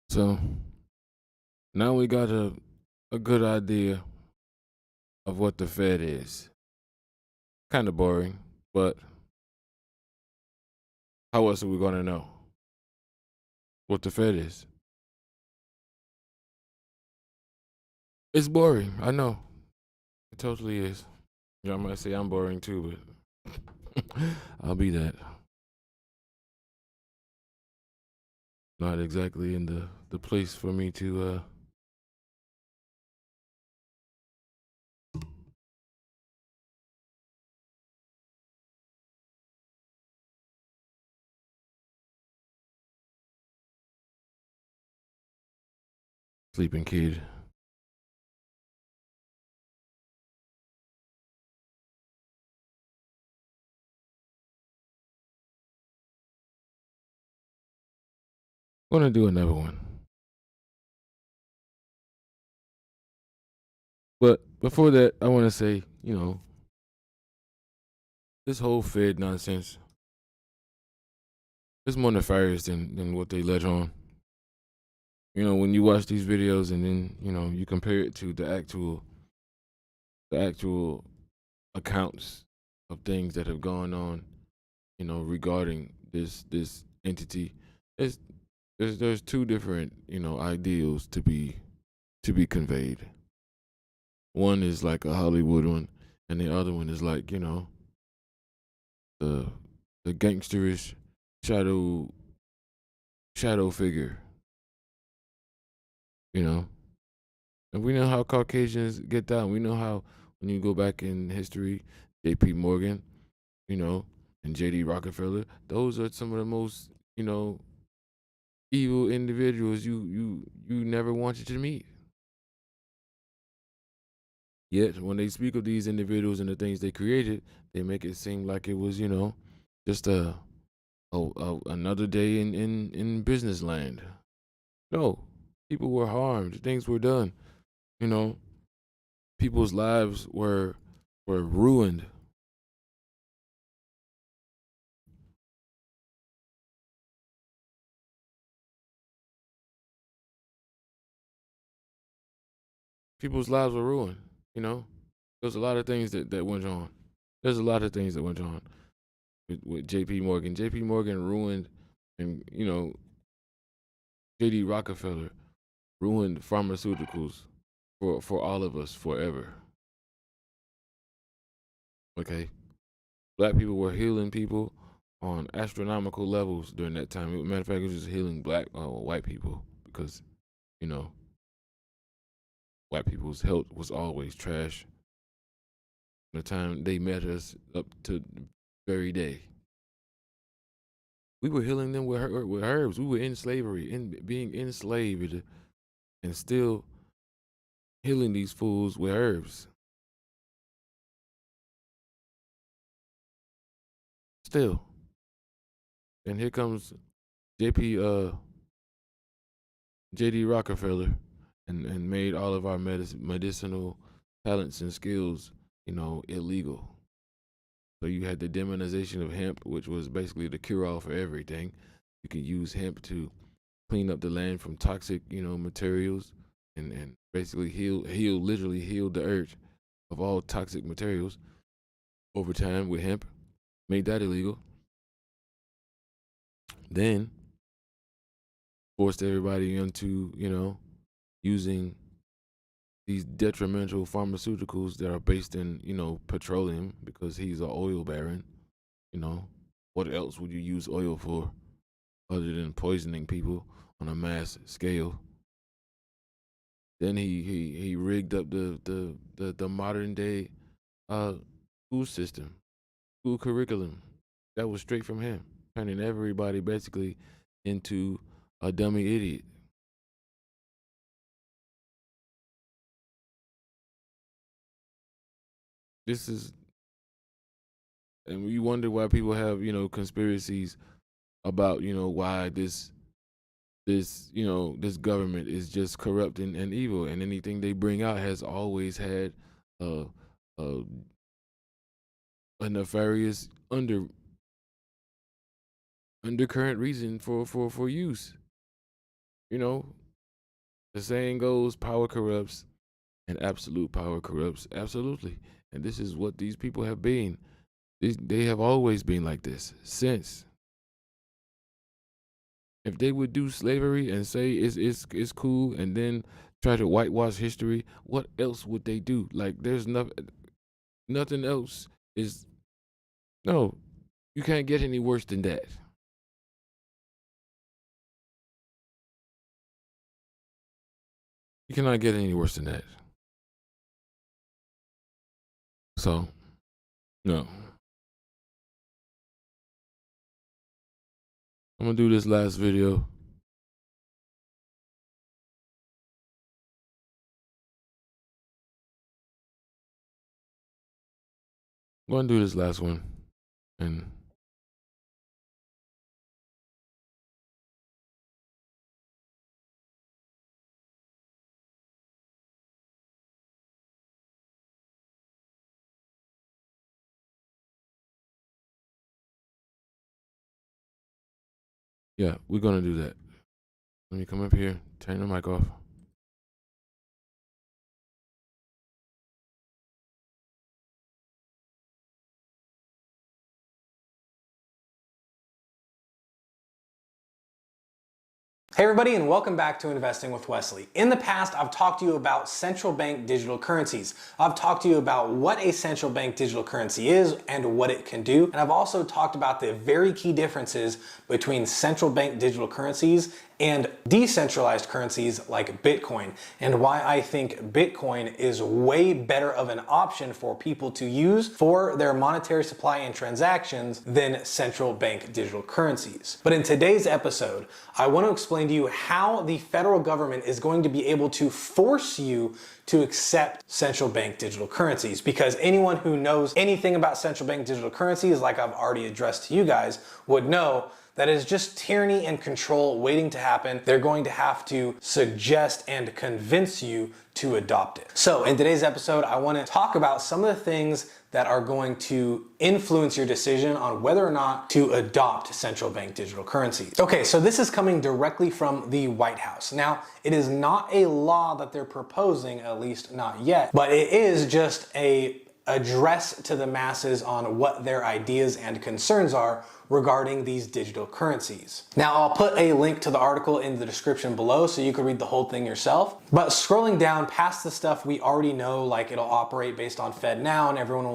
So now we got a good idea of what the Fed is. Kind of boring, but how else are we going to know what the Fed is? It's boring, I know. It totally is. Y'all might say I'm boring too, but I'll be that. Not exactly in the place for me to sleeping kid. I'm gonna do another one. But before that, I want to say, this whole Fed nonsense is more nefarious than what they let on. When you watch these videos and then, you compare it to the actual accounts of things that have gone on, regarding this entity, there's two different, ideals to be conveyed. One is like a Hollywood one, and the other one is like, the gangsterish shadow figure, And we know how Caucasians get down. We know how, when you go back in history, J.P. Morgan, and J.D. Rockefeller, those are some of the most, evil individuals you never wanted to meet. Yet, when they speak of these individuals and the things they created, they make it seem like it was, just another day in business land. No, people were harmed. Things were done. People's lives were ruined. People's lives were ruined. There's a lot of things that went on. There's a lot of things that went on with J.P. Morgan. J.P. Morgan ruined, and J.D. Rockefeller ruined pharmaceuticals for all of us forever. Okay, black people were healing people on astronomical levels during that time. Matter of fact, it was just healing white people because white people's health was always trash. The time they met us up to the very day, we were healing them with herbs. We were in slavery, being enslaved, and still healing these fools with herbs. Still. And here comes JD Rockefeller and made all of our medicinal talents and skills, illegal. So you had the demonization of hemp, which was basically the cure-all for everything. You could use hemp to clean up the land from toxic, materials, and basically literally heal the earth of all toxic materials over time with hemp. Made that illegal. Then forced everybody into, using these detrimental pharmaceuticals that are based in, petroleum, because he's an oil baron. What else would you use oil for other than poisoning people on a mass scale? Then he rigged up the modern day school system, school curriculum. That was straight from him, turning everybody basically into a dummy idiot. And we wonder why people have, conspiracies about, why this government is just corrupt and evil, and anything they bring out has always had a nefarious undercurrent reason for use. The saying goes, power corrupts and absolute power corrupts absolutely. And this is what these people have been. They have always been like this since. If they would do slavery and say it's cool and then try to whitewash history, what else would they do? Like, there's nothing else is. No, you can't get any worse than that. You cannot get any worse than that. So, no. I'm gonna do this last video. I'm gonna do this last one, and Yeah, we're gonna do that. Let me come up here, turn the mic off. Hey everybody, and welcome back to Investing with Wesley. In the past, I've talked to you about central bank digital currencies. I've talked to you about what a central bank digital currency is and what it can do. And I've also talked about the very key differences between central bank digital currencies and decentralized currencies like Bitcoin, and why I think Bitcoin is way better of an option for people to use for their monetary supply and transactions than central bank digital currencies. But in today's episode, I want to explain to you how the federal government is going to be able to force you to accept central bank digital currencies, because anyone who knows anything about central bank digital currencies, like I've already addressed to you guys, would know that is just tyranny and control waiting to happen. They're going to have to suggest and convince you to adopt it. So in today's episode, I want to talk about some of the things that are going to influence your decision on whether or not to adopt central bank digital currencies. Okay, so this is coming directly from the White House. Now, it is not a law that they're proposing, at least not yet, but it is just a address to the masses on what their ideas and concerns are regarding these digital currencies. Now, I'll put a link to the article in the description below so you can read the whole thing yourself. But scrolling down past the stuff we already know, like it'll operate based on FedNow and everyone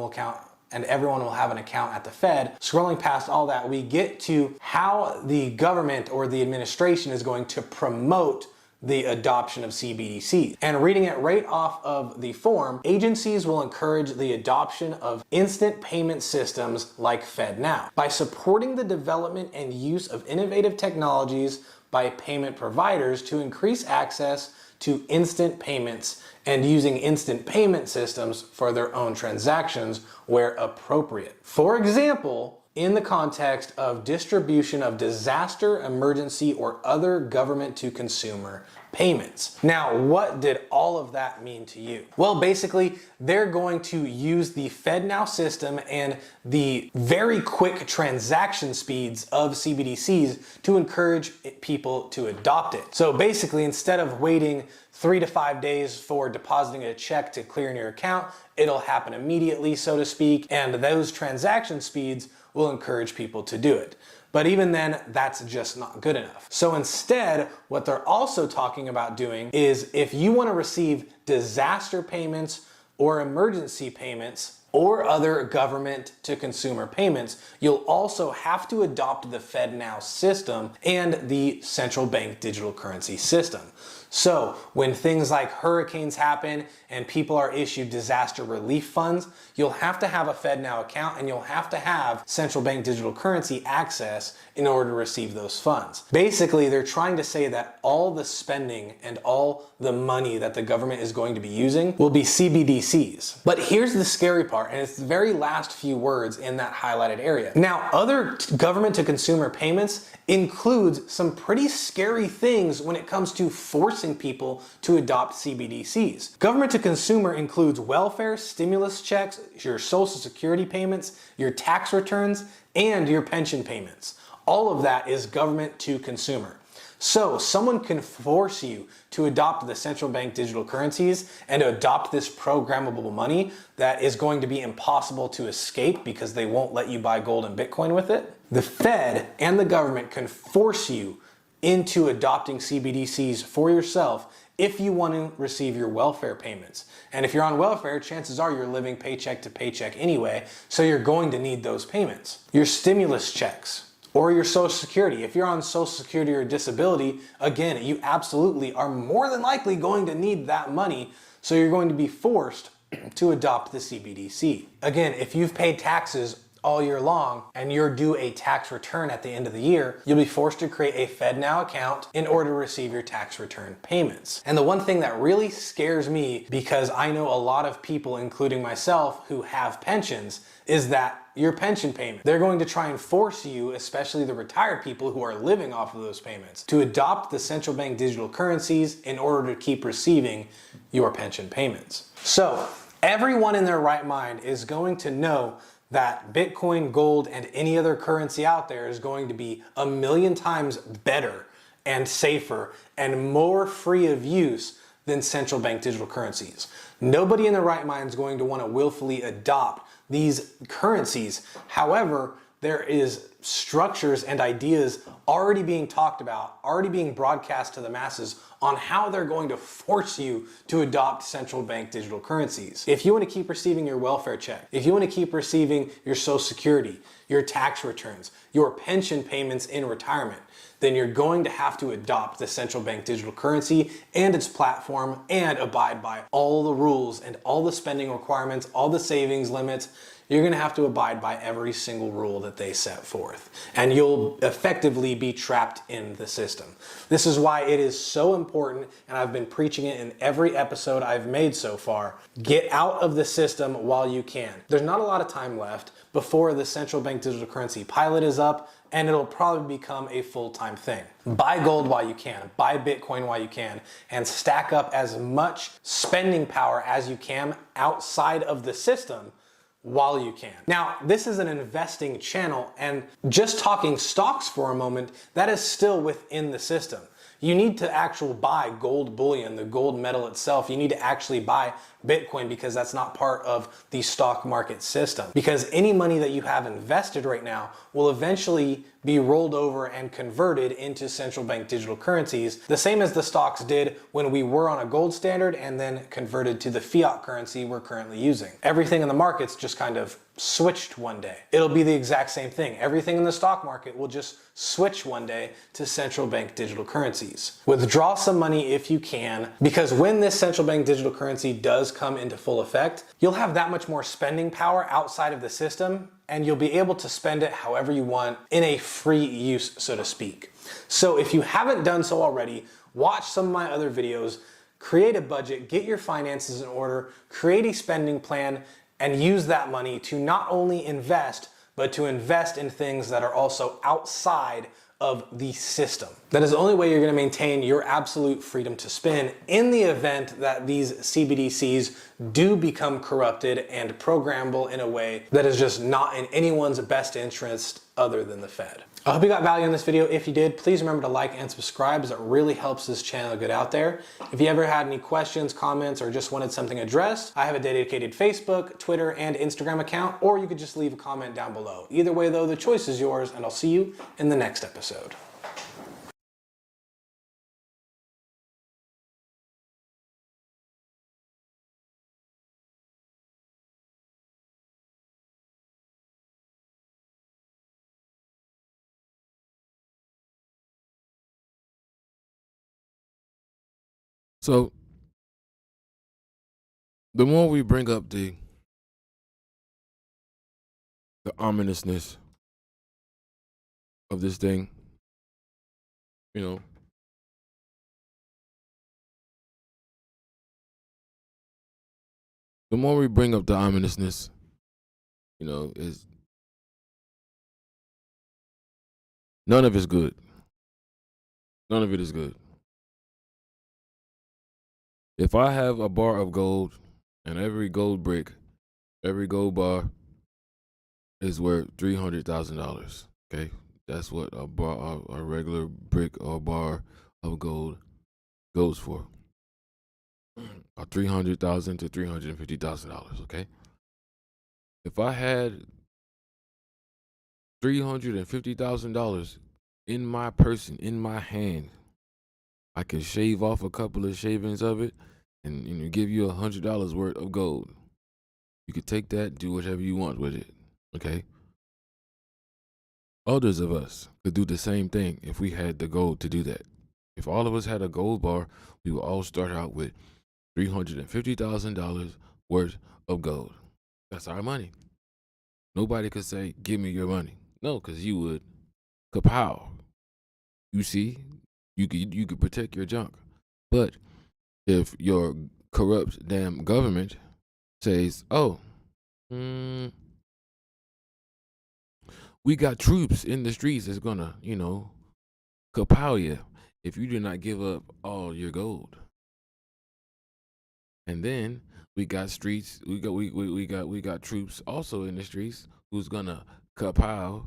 will have an account at the Fed. Scrolling past all that, we get to how the government or the administration is going to promote the adoption of CBDCs. And reading it right off of the form, agencies will encourage the adoption of instant payment systems like FedNow by supporting the development and use of innovative technologies by payment providers to increase access to instant payments and using instant payment systems for their own transactions where appropriate. For example, in the context of distribution of disaster, emergency, or other government to consumer payments. Now, what did all of that mean to you? Well, basically, they're going to use the FedNow system and the very quick transaction speeds of CBDCs to encourage people to adopt it. So basically, instead of waiting 3 to 5 days for depositing a check to clear in your account, it'll happen immediately, so to speak, and those transaction speeds will encourage people to do it. But even then, that's just not good enough. So instead, what they're also talking about doing is if you want to receive disaster payments or emergency payments or other government to consumer payments, you'll also have to adopt the FedNow system and the central bank digital currency system. So when things like hurricanes happen and people are issued disaster relief funds, you'll have to have a FedNow account and you'll have to have central bank digital currency access in order to receive those funds. Basically, they're trying to say that all the spending and all the money that the government is going to be using will be CBDCs. But here's the scary part, and it's the very last few words in that highlighted area. Now, other government to consumer payments includes some pretty scary things when it comes to forcing people to adopt CBDCs. Government to consumer includes welfare, stimulus checks, your social security payments, your tax returns, and your pension payments. All of that is government to consumer. So someone can force you to adopt the central bank digital currencies and to adopt this programmable money that is going to be impossible to escape because they won't let you buy gold and Bitcoin with it. The Fed and the government can force you into adopting CBDCs for yourself if you want to receive your welfare payments. And if you're on welfare, chances are you're living paycheck to paycheck anyway, so you're going to need those payments. Your stimulus checks, or your Social Security. If you're on Social Security or disability, again, you absolutely are more than likely going to need that money, so you're going to be forced to adopt the CBDC. Again, if you've paid taxes all year long and you're due a tax return at the end of the year, you'll be forced to create a FedNow account in order to receive your tax return payments. And the one thing that really scares me, because I know a lot of people, including myself, who have pensions, is that your pension payment. They're going to try and force you, especially the retired people who are living off of those payments, to adopt the central bank digital currencies in order to keep receiving your pension payments. So everyone in their right mind is going to know that Bitcoin, gold, and any other currency out there is going to be 1,000,000 times better and safer and more free of use than central bank digital currencies. Nobody in their right mind is going to want to willfully adopt these currencies. However, there is structures and ideas already being talked about, already being broadcast to the masses on how they're going to force you to adopt central bank digital currencies. If you want to keep receiving your welfare check, if you want to keep receiving your Social Security, your tax returns, your pension payments in retirement, then you're going to have to adopt the central bank digital currency and its platform and abide by all the rules and all the spending requirements, all the savings limits. You're going to have to abide by every single rule that they set forth, and you'll effectively be trapped in the system. This is why it is so important, and I've been preaching it in every episode I've made so far. Get out of the system while you can. There's not a lot of time left before the central bank digital currency pilot is up, and it'll probably become a full-time thing. Buy gold while you can, buy Bitcoin while you can, and stack up as much spending power as you can outside of the system while you can. Now, this is an investing channel, and just talking stocks for a moment, that is still within the system. You need to actually buy gold bullion, the gold metal itself. You need to actually buy Bitcoin because that's not part of the stock market system. Because any money that you have invested right now will eventually be rolled over and converted into central bank digital currencies, the same as the stocks did when we were on a gold standard and then converted to the fiat currency we're currently using. Everything in the markets just kind of switched one day. It'll be the exact same thing. Everything in the stock market will just switch one day to central bank digital currencies. Withdraw some money if you can, because when this central bank digital currency does come into full effect, you'll have that much more spending power outside of the system, and you'll be able to spend it however you want in a free use, so to speak. So if you haven't done so already, watch some of my other videos, create a budget, get your finances in order, create a spending plan, and use that money to not only invest, but to invest in things that are also outside of the system. That is the only way you're going to maintain your absolute freedom to spend in the event that these CBDCs do become corrupted and programmable in a way that is just not in anyone's best interest other than the Fed. I hope you got value in this video. If you did, please remember to like and subscribe, as it really helps this channel get out there. If you ever had any questions, comments, or just wanted something addressed, I have a dedicated Facebook, Twitter, and Instagram account, or you could just leave a comment down below. Either way though, the choice is yours, and I'll see you in the next episode. So the more we bring up the ominousness of this thing, you know, the more we bring up the ominousness, you know, is none of it's good. None of it is good. If I have a bar of gold and every gold brick, every gold bar is worth $300,000, okay? That's what a bar, a regular brick or bar of gold goes for. $300,000 to $350,000, okay? If I had $350,000 in my person, in my hand, I can shave off a couple of shavings of it and give you $100 worth of gold. You could take that, do whatever you want with it, okay? Others of us could do the same thing if we had the gold to do that. If all of us had a gold bar, we would all start out with $350,000 worth of gold. That's our money. Nobody could say, give me your money. No, because you would. Kapow. You see? You could protect your junk. But if your corrupt damn government says, oh, we got troops in the streets that's gonna, kapow you if you do not give up all your gold. And then we got streets, we got troops also in the streets who's gonna kapow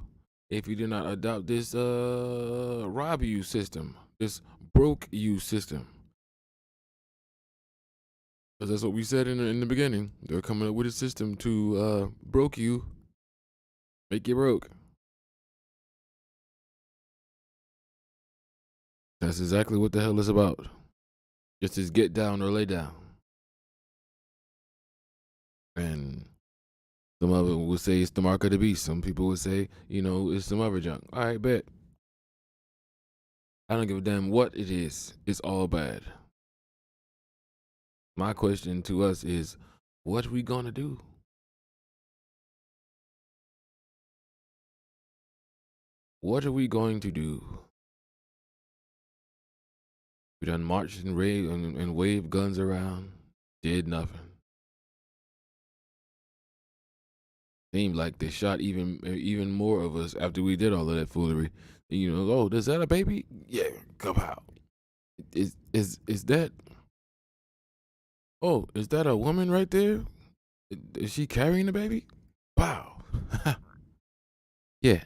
if you do not adopt this rob you system, this broke you system. Because that's what we said in the beginning. They're coming up with a system to broke you, make you broke. That's exactly what the hell it's about. Just as get down or lay down. And some of it will say it's the mark of the beast. Some people would say, it's some other junk. All right, bet. I don't give a damn what it is. It's all bad. My question to us is, what are we gonna do? What are we going to do? We done marched and waved guns around, did nothing. Seemed like they shot even more of us after we did all of that foolery. Oh, is that a baby? Yeah, come out. Is that? Oh, is that a woman right there? Is she carrying the baby? Wow. Yeah.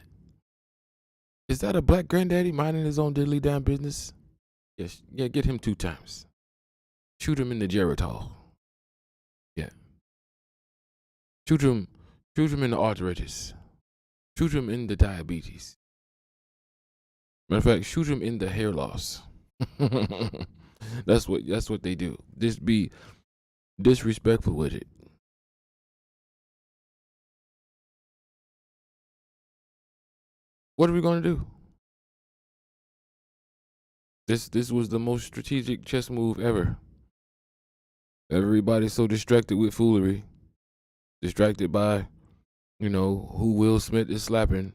Is that a black granddaddy minding his own diddly damn business? Yes. Yeah, get him 2 times. Shoot him in the geritol. Yeah. Shoot him in the arthritis. Shoot him in the diabetes. Matter of fact, shoot him in the hair loss. That's what they do. Just be disrespectful with it. What are we gonna do? This was the most strategic chess move ever. Everybody's so distracted with foolery. Distracted by, who Will Smith is slapping.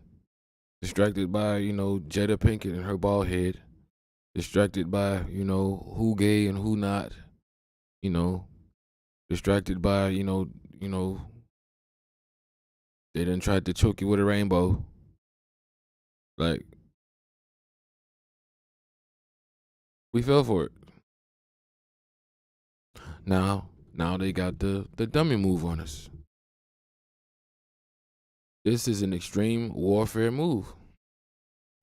Distracted by, Jada Pinkett and her bald head. Distracted by, who gay and who not. Distracted by, they done tried to choke you with a rainbow. Like, we fell for it. Now they got the dummy move on us. This is an extreme warfare move.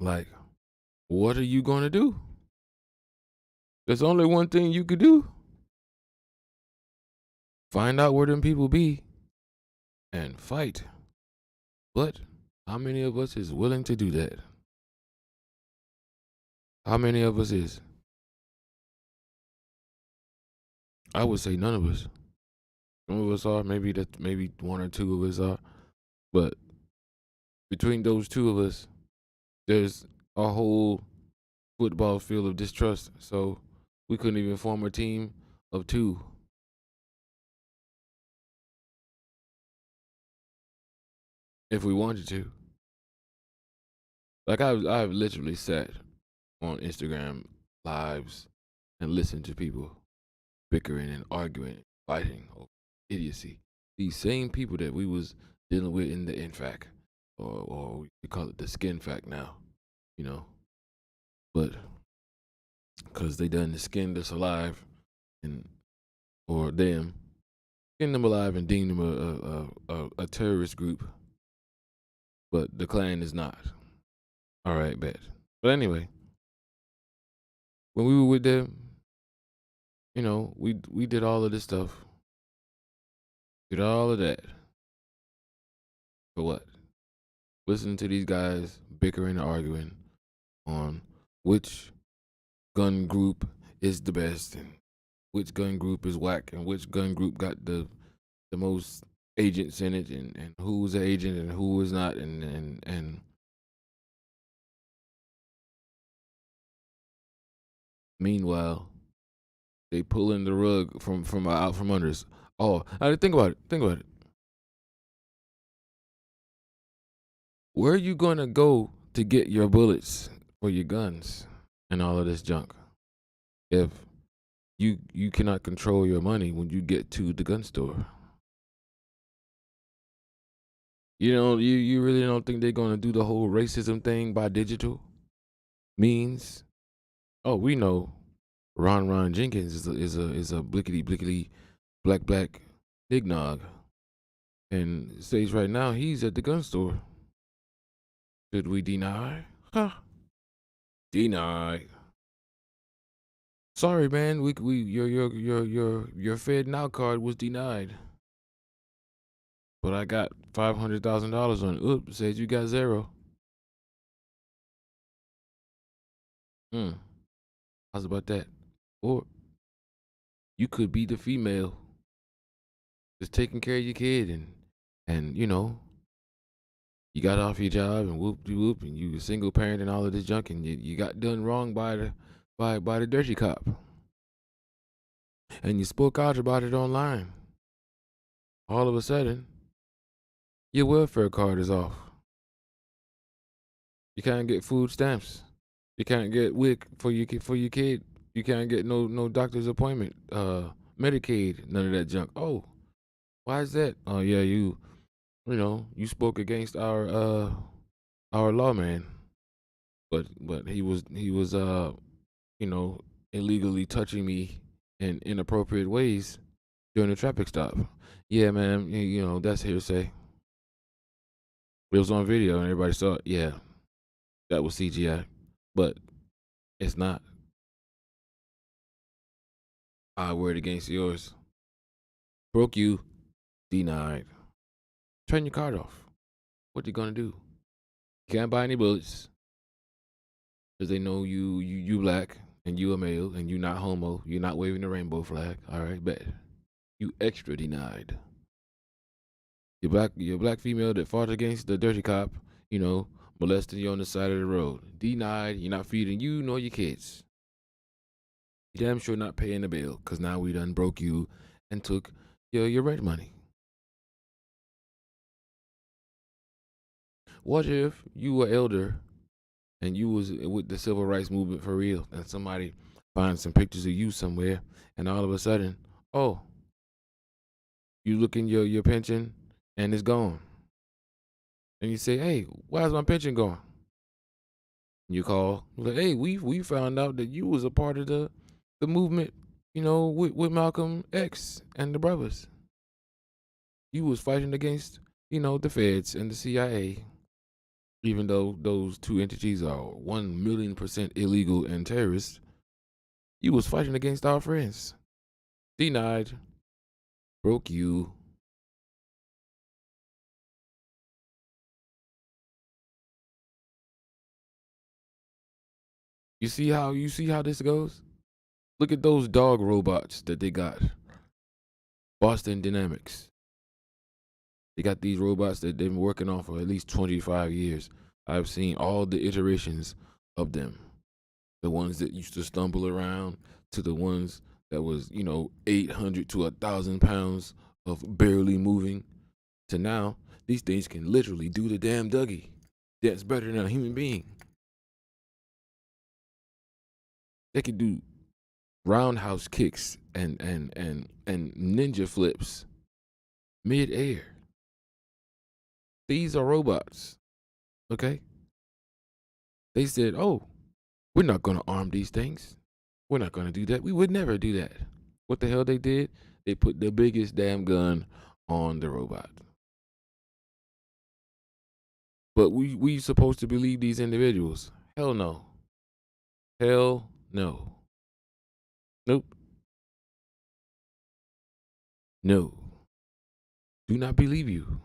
Like, what are you gonna do? There's only one thing you could do. Find out where them people be and fight. But how many of us is willing to do that? How many of us is? I would say none of us. Some of us are, maybe 1 or 2 of us are. But between those 2 of us, there's a whole football field of distrust. So we couldn't even form a team of 2. If we wanted to. Like I've literally sat on Instagram lives and listened to people bickering and arguing, fighting over idiocy. These same people that we was dealing with in the NFAC, or we call it the skin fact now, but because they done skinned us alive, or them skinned them alive and deemed them a terrorist group, but the Klan is not. All right, bet. But anyway, when we were with them, we did all of this stuff. Did all of that. For what? Listening to these guys bickering and arguing on which gun group is the best and which gun group is whack and which gun group got the most agents in it and who's an agent and who is not and meanwhile they pulling the rug from out from under us. Oh, think about it. Where are you gonna go to get your bullets for your guns and all of this junk if you cannot control your money when you get to the gun store? You really don't think they're gonna do the whole racism thing by digital means? Oh, we know Ron Jenkins is a blickety black nignog, and states right now he's at the gun store. Should we deny? Huh? Deny. Sorry, man. Your Fed Now card was denied. But I got $500,000 on it. Oops, says you got zero. How's about that? Or you could be the female just taking care of your kid, and you know, you got off your job and whoop de whoop, and you a single parent and all of this junk, and you got done wrong by the dirty cop, and you spoke out about it online. All of a sudden, your welfare card is off. You can't get food stamps. You can't get WIC for your kid. You can't get no doctor's appointment. Medicaid, none of that junk. Oh, why is that? Oh yeah, you spoke against our lawman, but he was illegally touching me in inappropriate ways during a traffic stop. Yeah, man, that's hearsay. It was on video and everybody saw it. Yeah, that was CGI, but it's not. I word against yours. Broke you, denied. Turn your card off. What you gonna do? You can't buy any bullets because they know you black and you a male and you not homo. You're not waving the rainbow flag. All right, bet. You extra denied. You're black female that fought against the dirty cop. Molesting you on the side of the road. Denied. You're not feeding you nor your kids. You damn sure not paying the bill because now we done broke you and took your rent money. What if you were elder and you was with the civil rights movement for real and somebody finds some pictures of you somewhere and all of a sudden, oh, you look in your pension and it's gone. And you say, hey, why is my pension gone? You call, like, hey, we found out that you was a part of the movement, with Malcolm X and the brothers. You was fighting against, the feds and the CIA. Even though those two entities are 1,000,000% illegal and terrorists, you was fighting against our friends. Denied. Broke you. You see how this goes? Look at those dog robots that they got. Boston Dynamics. They got these robots that they've been working on for at least 25 years. I've seen all the iterations of them. The ones that used to stumble around to the ones that was, 800 to 1,000 pounds of barely moving to now, these things can literally do the damn Dougie. That's better than a human being. They can do roundhouse kicks and ninja flips mid-air. These are robots, okay? They said, oh, we're not going to arm these things. We're not going to do that. We would never do that. What the hell they did? They put the biggest damn gun on the robot. But we supposed to believe these individuals? Hell no. Hell no. Nope. No. Do not believe you.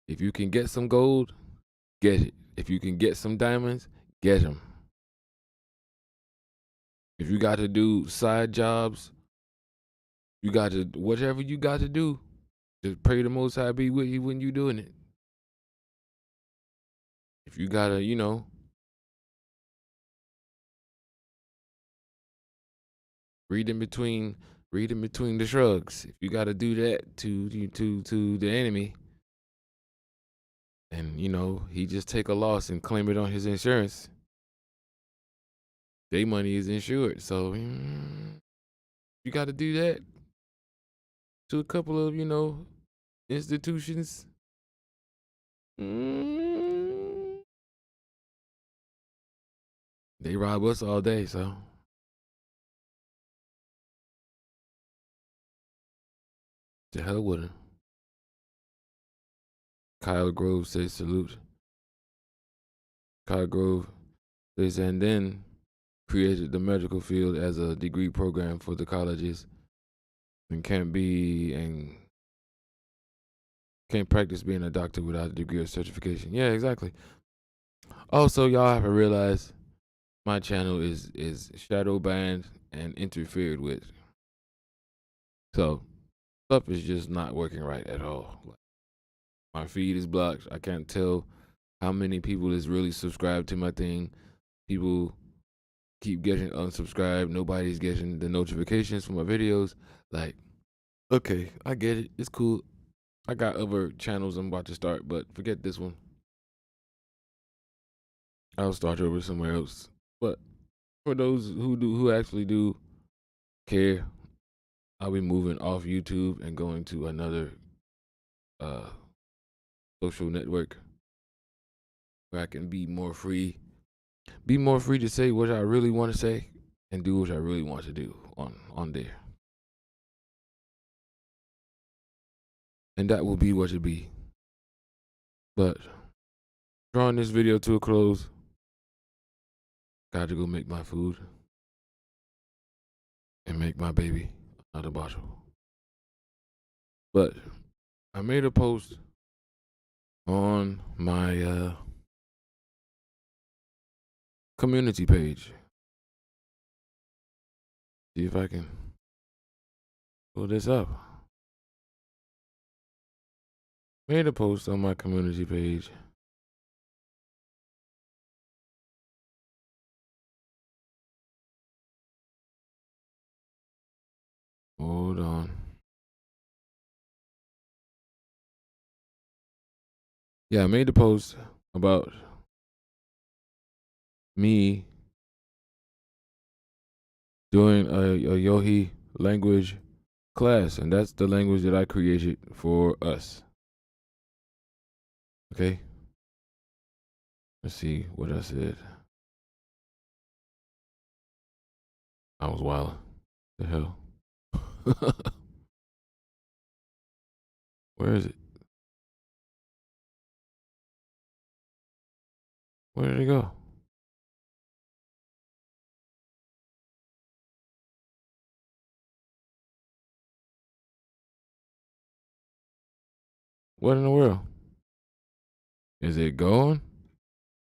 If you can get some gold, get it. If you can get some diamonds, get them. If you got to do side jobs, you got to, whatever you got to do, just pray the Most High be with you when you doing it. If you got to, read in between the shrugs. If you got to do that to the enemy, and he just take a loss and claim it on his insurance, their money is insured. So you got to do that to a couple of institutions. They rob us all day, so To hell with him. Kyle Grove says salute. Kyle Grove says, and then created the medical field as a degree program for the colleges and can't practice being a doctor without a degree or certification. Yeah, exactly. Also, y'all have to realize my channel is shadow banned and interfered with. So stuff is just not working right at all. My feed is blocked. I can't tell how many people is really subscribed to my thing. People keep getting unsubscribed. Nobody's getting the notifications for my videos. Like, okay, I get it. It's cool. I got other channels I'm about to start, but forget this one. I'll start over somewhere else. But for those who actually do care, I'll be moving off YouTube and going to another social network where I can be more free to say what I really want to say and do what I really want to do on there. And that will be what it be. But drawing this video to a close, got to go make my food and make my baby another bottle. But I made a post on my community page. See if I can pull this up. Made a post on my community page. Hold on. Yeah, I made a post about me doing a Yohi language class, and that's the language that I created for us. Okay? Let's see what I said. I was wild. The hell? Where is it? Where did it go? What in the world? Is it gone?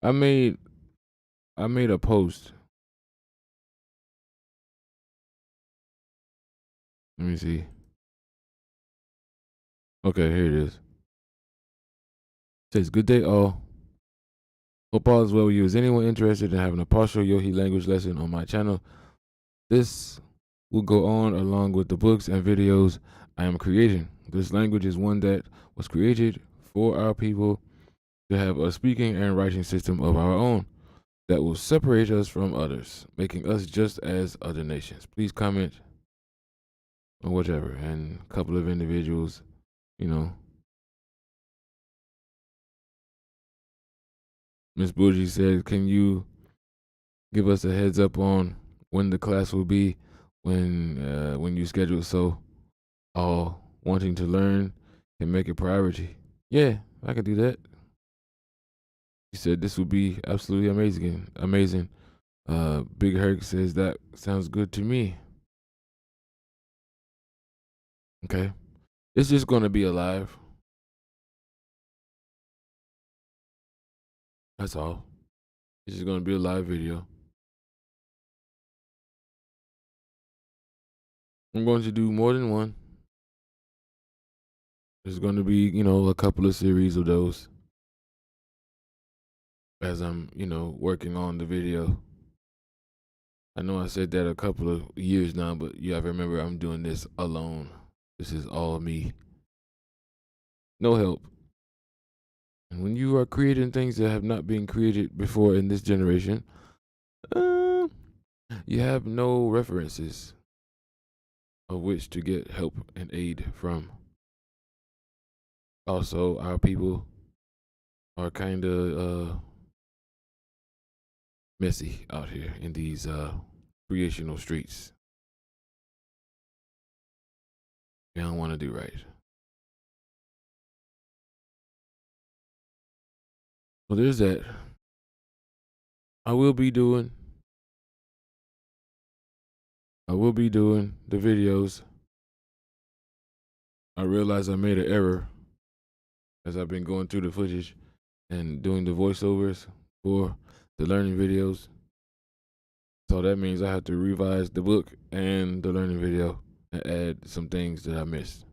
I made a post. Let me see. Okay, here it is. It says, good day all. Hope all is well with you. Is anyone interested in having a partial Yohi language lesson on my channel? This will go on along with the books and videos I am creating. This language is one that was created for our people to have a speaking and writing system of our own that will separate us from others, making us just as other nations. Please comment or whatever. And a couple of individuals, Miss Bougie said, can you give us a heads up on when the class will be, when you schedule, so all wanting to learn can make it priority? Yeah, I could do that. She said this would be absolutely amazing. Big Herc says that sounds good to me. Okay, it's just gonna be a live. That's all. It's just gonna be a live video. I'm going to do more than one. There's going to be, a couple of series of those as I'm, working on the video. I know I said that a couple of years now, but you have to remember I'm doing this alone. This is all me. No help. And when you are creating things that have not been created before in this generation, you have no references of which to get help and aid from. Also, our people are kind of messy out here in these creational streets. They don't want to do right. Well, there's that. I will be doing the videos. I realized I made an error as I've been going through the footage and doing the voiceovers for the learning videos. So that means I have to revise the book and the learning video and add some things that I missed.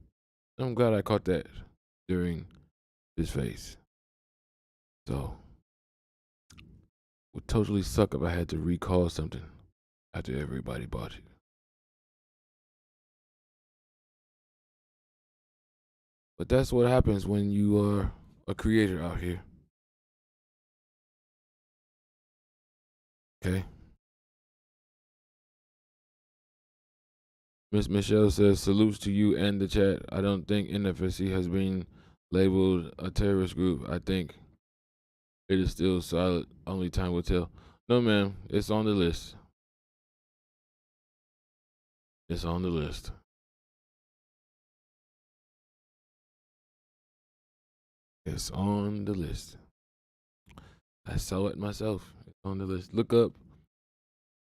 I'm glad I caught that during this phase. So it would totally suck if I had to recall something after everybody bought it. But that's what happens when you are a creator out here. Okay. Miss Michelle says, salutes to you and the chat. I don't think NFSC has been labeled a terrorist group. I think it is still solid. Only time will tell. No, ma'am. It's on the list. It's on the list. It's on the list. I saw it myself. It's on the list. Look up.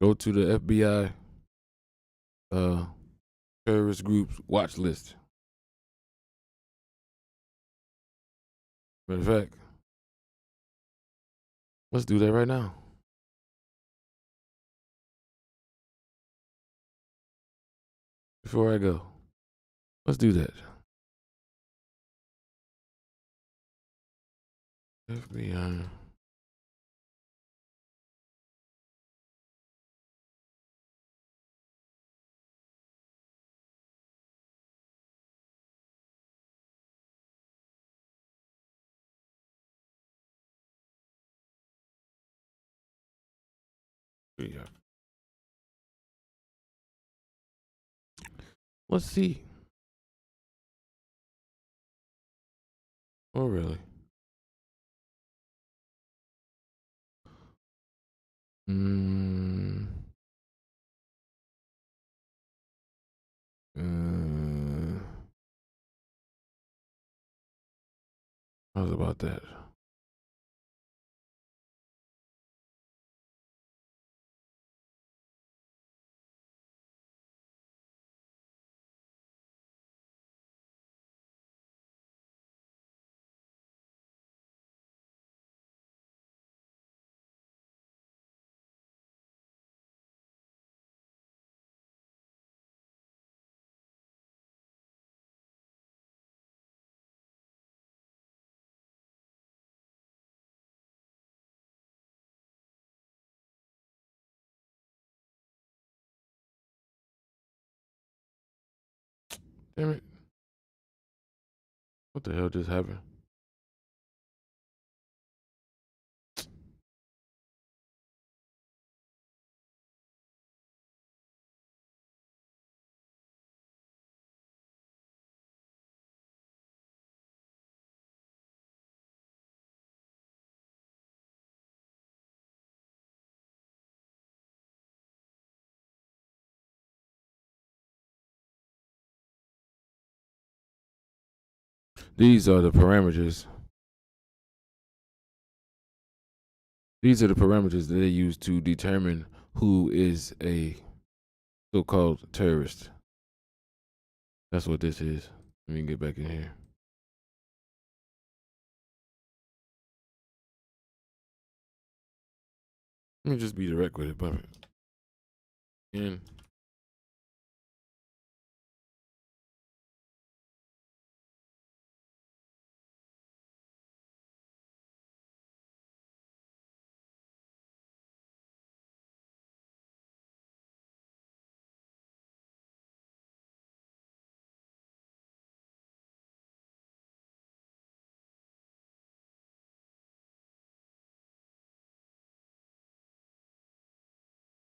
Go to the FBI terrorist groups watch list. Matter of fact, let's do that right now. Before I go, let's do that. FBI. Yeah. Let's see. Oh, really? Mm. How's about that? Damn it. What the hell just happened? These are the parameters. These are the parameters that they use to determine who is a so-called terrorist. That's what this is. Let me get back in here. Let me just be direct with it, but in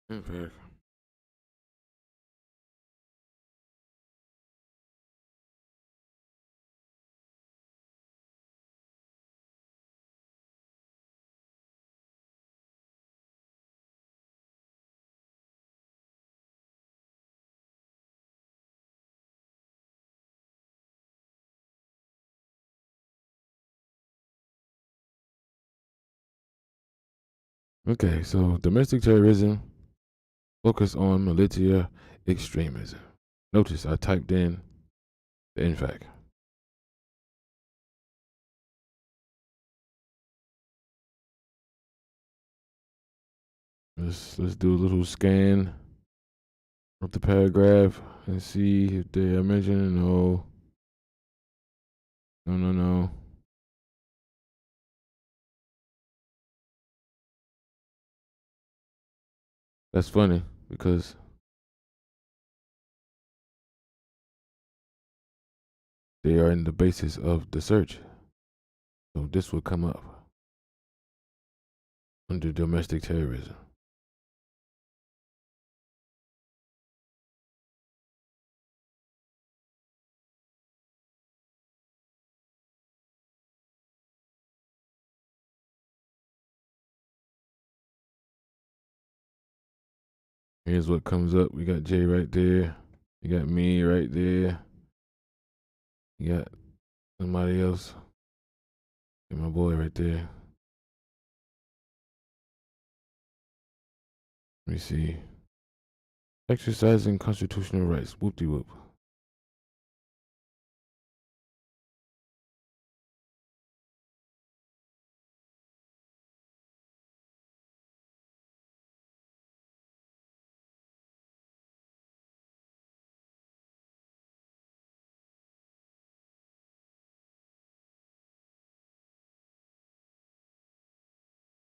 impact. Okay, so domestic terrorism, focus on militia extremism. Notice I typed in the INFAC. Let's do a little scan of the paragraph and see if they are mentioned. No. No. That's funny because they are in the basis of the search. So this will come up under domestic terrorism. Here's what comes up. We got Jay right there. You got me right there. You got somebody else. Got my boy right there. Let me see. Exercising constitutional rights. Whoop-de-whoop.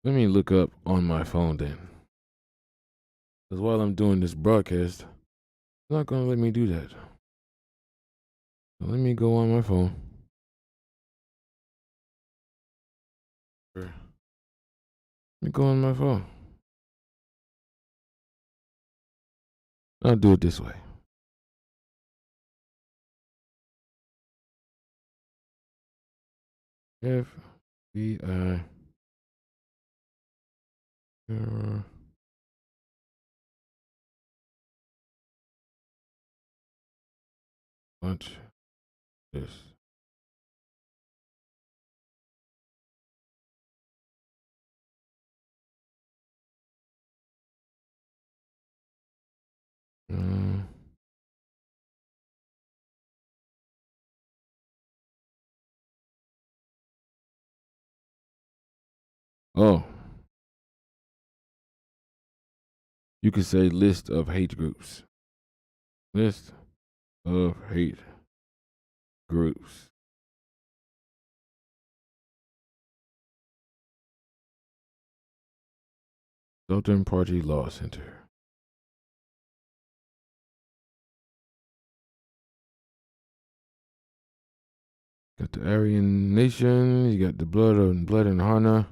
Let me look up on my phone then. Because while I'm doing this broadcast, it's not going to let me do that. So let me go on my phone. Let me go on my phone. I'll do it this way. FBI error. Watch this. Oh. You could say list of hate groups. List of hate groups. Southern Party Law Center. Got the Aryan Nation. You got the Blood and Hana.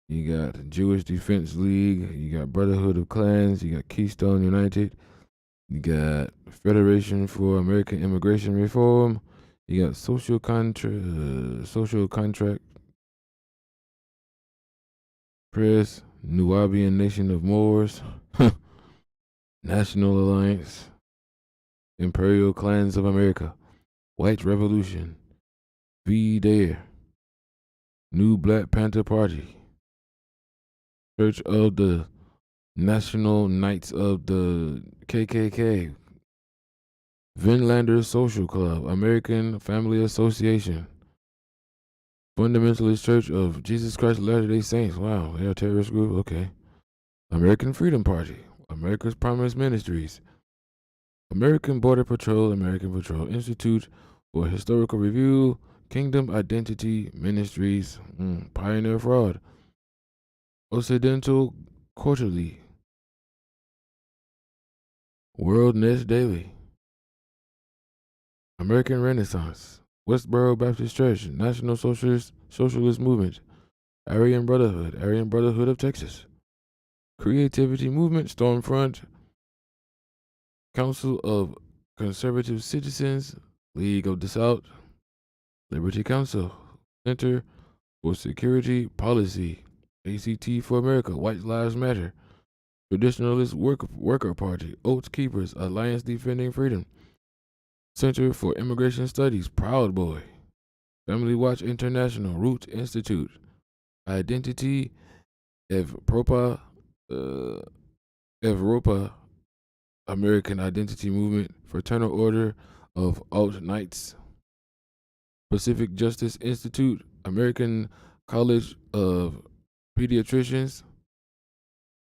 You got the Jewish Defense League. You got Brotherhood of Clans. You got Keystone United. You got Federation for American Immigration Reform. You got Social Contract Press, Nubian Nation of Moors, National Alliance, Imperial Clans of America, White Revolution, V-Dare, New Black Panther Party, Church of the National Knights of the KKK, Vinlander Social Club, American Family Association, Fundamentalist Church of Jesus Christ of Latter-day Saints. Wow, they're a terrorist group. Okay. American Freedom Party, America's Promise Ministries, American Border Patrol, American Patrol Institute for Historical Review, Kingdom Identity Ministries, Pioneer Fraud, Occidental Quarterly, World Nest Daily, American Renaissance, Westboro Baptist Church, National Socialist Movement, Aryan Brotherhood of Texas, Creativity Movement, Stormfront, Council of Conservative Citizens, League of the South, Liberty Council, Center for Security Policy, ACT for America, White Lives Matter, Traditionalist Worker Party, Oath Keepers, Alliance Defending Freedom, Center for Immigration Studies, Proud Boy, Family Watch International, Root Institute, Identity Evropa, American Identity Movement, Fraternal Order of Alt Knights, Pacific Justice Institute, American College of Pediatricians.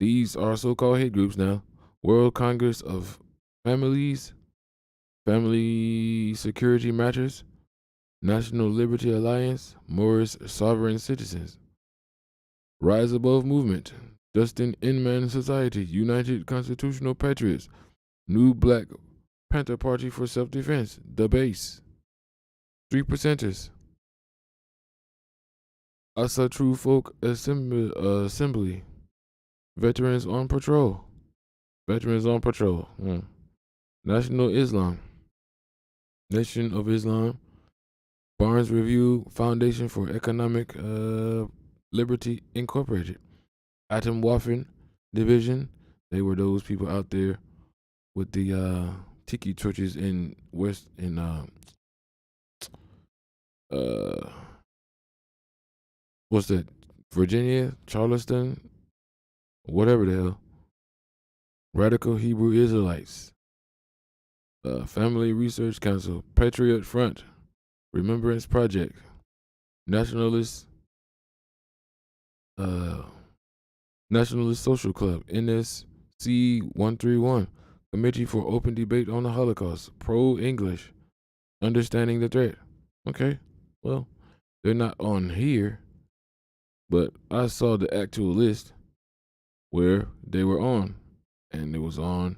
These are so-called hate groups now. World Congress of Families, Family Security Matters, National Liberty Alliance, Morris Sovereign Citizens, Rise Above Movement, Justin Inman Society, United Constitutional Patriots, New Black Panther Party for Self-Defense, The Base, 3%ers, Asa True Folk Assembly, Veterans on Patrol, National Islam, Nation of Islam, Barnes Review Foundation for Economic Liberty Incorporated, Atomwaffen Division. They were those people out there with the tiki churches in what's that? Virginia, Charleston, whatever the hell. Radical Hebrew Israelites, Family Research Council, Patriot Front, Remembrance Project, Nationalist Social Club, NSC 131, Committee for Open Debate on the Holocaust, Pro English, Understanding the Threat. Okay, well, they're not on here, but I saw the actual list where they were on, and it was on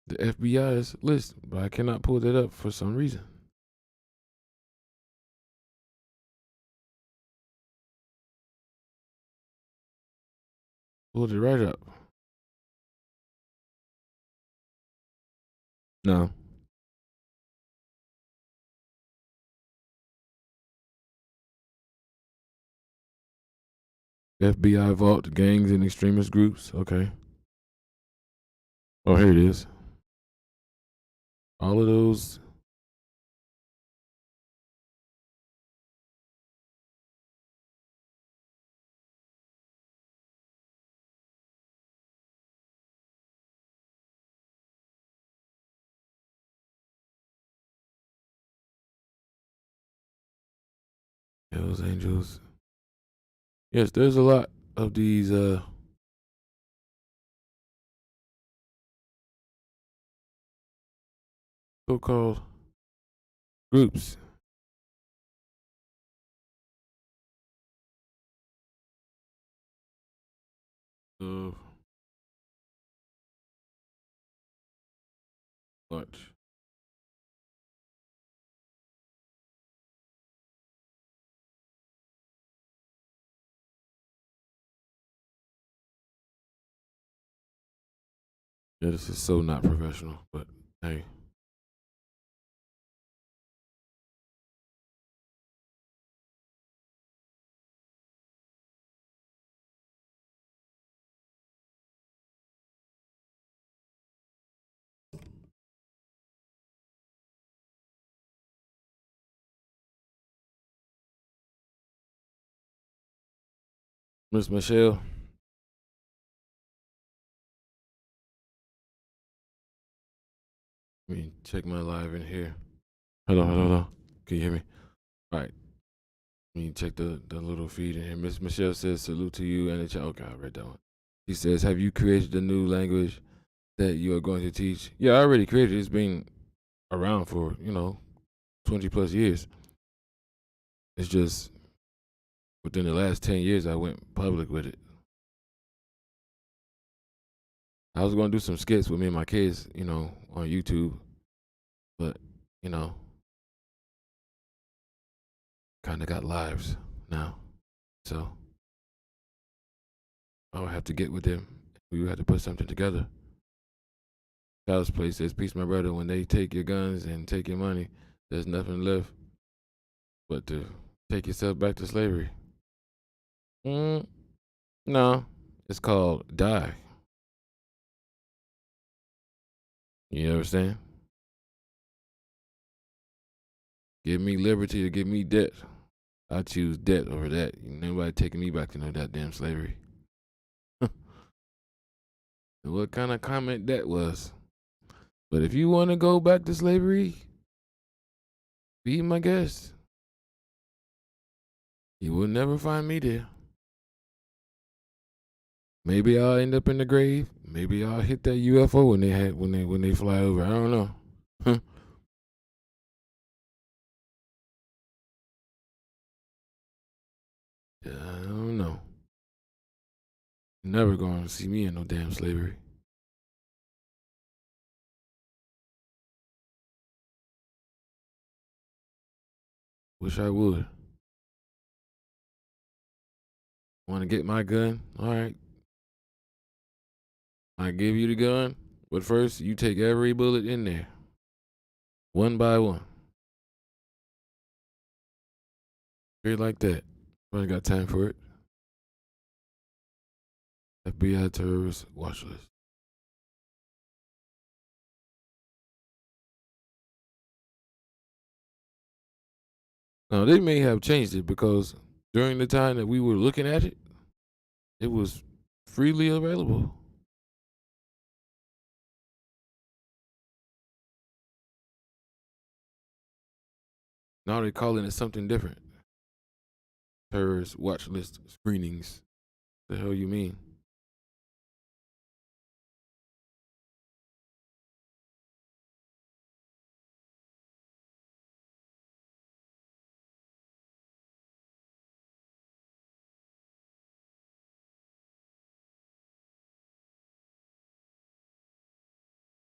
the FBI's list, but I cannot pull that up for some reason. Pulled it right up. No. FBI vault, gangs and extremist groups. Okay. Oh, here it is. All of those. Hells Angels. Yes, there's a lot of these so-called groups. Watch. Yeah, this is so not professional, but hey. Miss Michelle. Let me check my live in here. Hello. Can you hear me? All right. Let me check the little feed in here. Miss Michelle says, salute to you and the chat. Okay, I read that one. She says, have you created the new language that you are going to teach? Yeah, I already created it. It's been around for, 20 plus years. It's just within the last 10 years, I went public with it. I was going to do some skits with me and my kids, on YouTube. But, kind of got lives now. So I would have to get with them. We would have to put something together. Child's Play says, peace, my brother. When they take your guns and take your money, there's nothing left but to take yourself back to slavery. No, it's called die. You understand? Give me liberty to give me debt. I choose debt over that. Nobody taking me back to no goddamn slavery. and what kind of comment that was. But if you want to go back to slavery, be my guest. You will never find me there. Maybe I'll end up in the grave. Maybe I'll hit that UFO when they fly over. I don't know. I don't know. Never gonna see me in no damn slavery. Wish I would. Want to get my gun? All right. I give you the gun, but first you take every bullet in there, one by one. Straight like that. I ain't got time for it. FBI terrorist watch list. Now they may have changed it because during the time that we were looking at it, it was freely available. Now they're calling it something different. Terrorist watch list screenings. The hell you mean?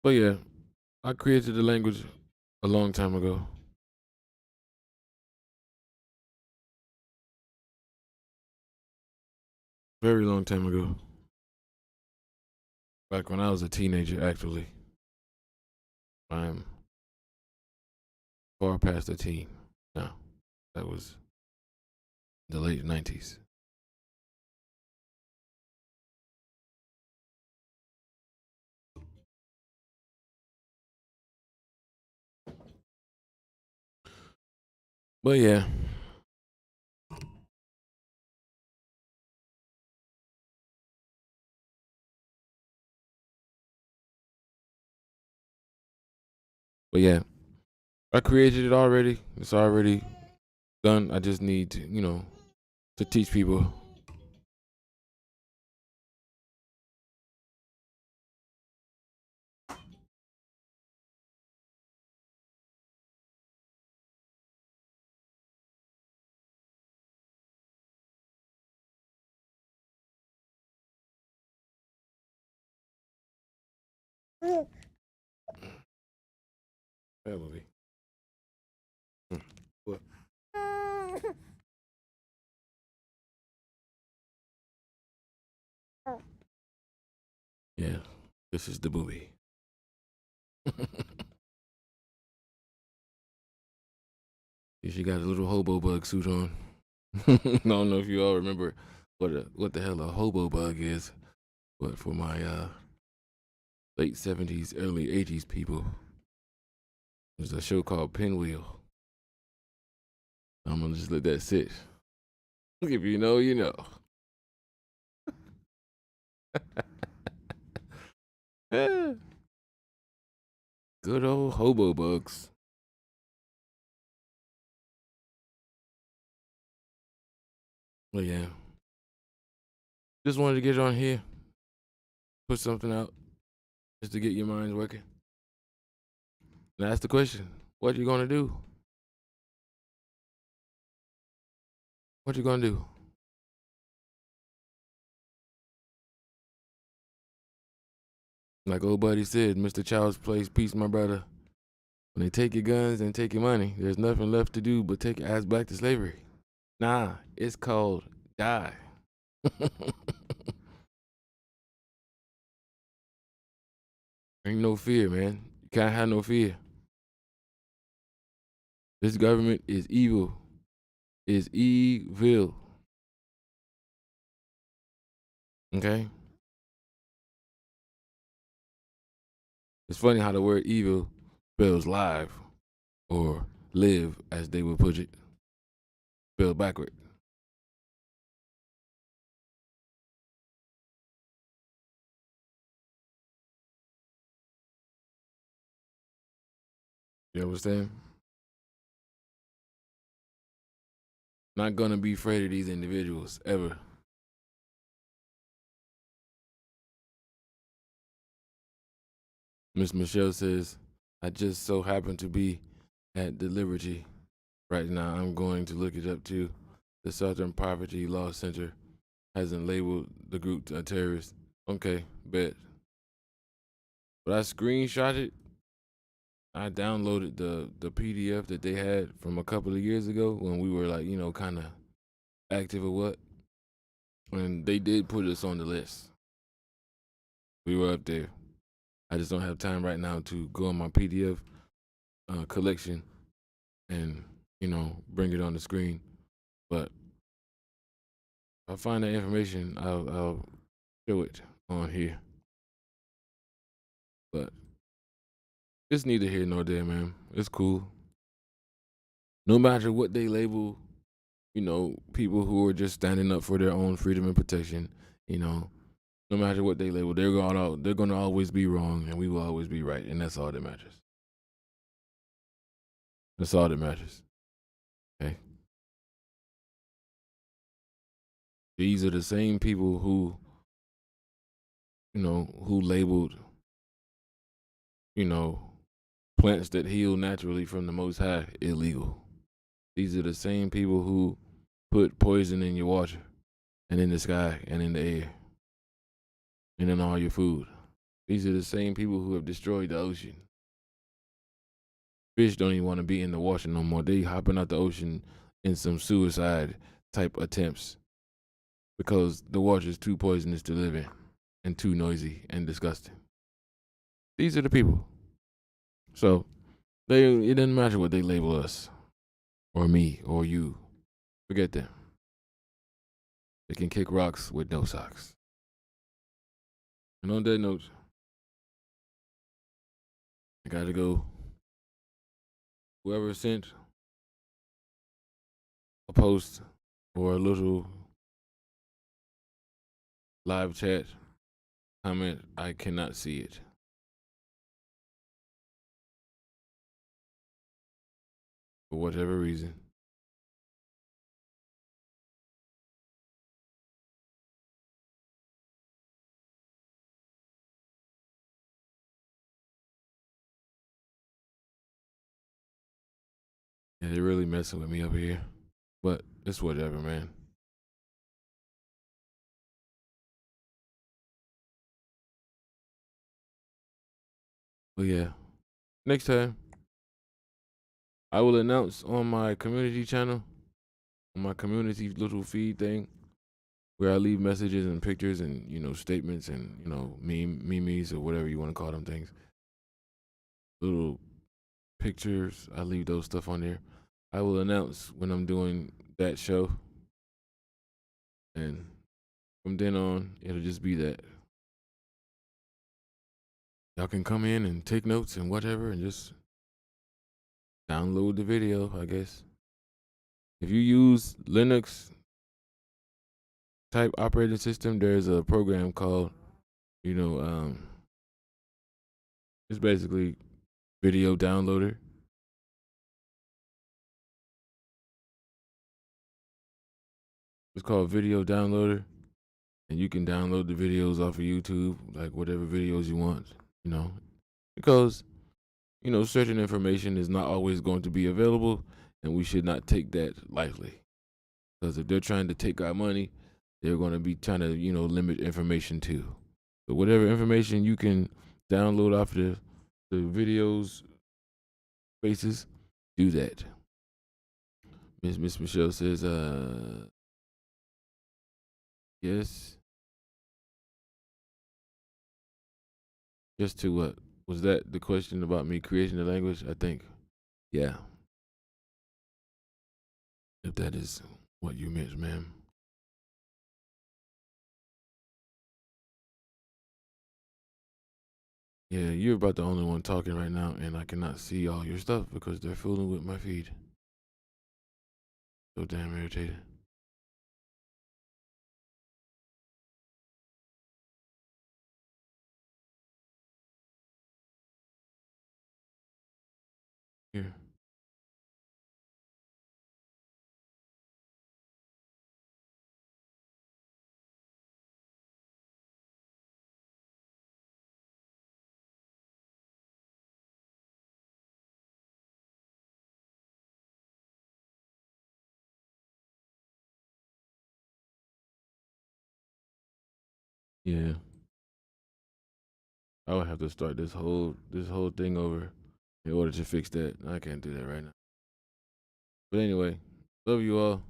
But yeah, I created the language a long time ago. Very long time ago. Back when I was a teenager, actually. I'm far past a teen now. That was the late 90s. But yeah. But yeah, I created it already. It's already done. I just need to, to teach people. Family. What? Yeah, this is the movie. She got a little hobo bug suit on. I don't know if you all remember what the hell a hobo bug is, but for my late 70s, early 80s people, there's a show called Pinwheel. I'm gonna just let that sit. If you know, you know. Good old hobo bugs. But yeah, just wanted to get on here, put something out, just to get your minds working. And ask the question, what you gonna do? What you gonna do? Like old buddy said, Mr. Child's Place, peace, my brother. When they take your guns and take your money, there's nothing left to do but take your ass back to slavery. Nah, it's called die. Ain't no fear, man. You can't have no fear. This government is evil. Is evil. Okay? It's funny how the word evil spells live or live, as they would put it, spelled backward. You understand? Not gonna be afraid of these individuals ever. Miss Michelle says, I just so happen to be at the Liberty right now. I'm going to look it up too. The Southern Poverty Law Center hasn't labeled the group a terrorist. Okay, bet. But I screenshotted. I downloaded the PDF that they had from a couple of years ago when we were like, kind of active or what. And they did put us on the list. We were up there. I just don't have time right now to go on my PDF collection and, bring it on the screen. But if I find that information, I'll show it on here. But it's neither here nor there, man. It's cool. No matter what they label, people who are just standing up for their own freedom and protection, no matter what they label, they're gonna always be wrong and we will always be right. And that's all that matters. That's all that matters. Okay. These are the same people who labeled, plants that heal naturally from the Most High illegal. These are the same people who put poison in your water and in the sky and in the air and in all your food. These are the same people who have destroyed the ocean. Fish don't even want to be in the water no more. They hopping out the ocean in some suicide type attempts because the water is too poisonous to live in and too noisy and disgusting. These are the people. So it doesn't matter what they label us or me or you. Forget them. They can kick rocks with no socks. And on that note, I gotta go. Whoever sent a post or a little live chat comment, I cannot see it. For whatever reason. Yeah, they're really messing with me up here. But it's whatever, man. But yeah, next time, I will announce on my community channel, on my community little feed thing, where I leave messages and pictures and, statements and, memes or whatever you want to call them things. Little pictures, I leave those stuff on there. I will announce when I'm doing that show. And from then on, it'll just be that. Y'all can come in and take notes and whatever and just download the video, I guess. If you use Linux type operating system, there's a program called, it's basically video downloader. It's called Video Downloader, and you can download the videos off of YouTube, like whatever videos you want, because, certain information is not always going to be available, and we should not take that lightly. Because if they're trying to take our money, they're going to be trying to, limit information too. So whatever information you can download off the videos spaces, do that. Miss Michelle says, yes. Just to what? Was that the question about me creating the language? I think. Yeah. If that is what you meant, ma'am. Yeah, you're about the only one talking right now, and I cannot see all your stuff because they're fooling with my feed. So damn irritated. Here. Yeah. I would have to start this whole thing over in order to fix that. I can't do that right now. But anyway, love you all.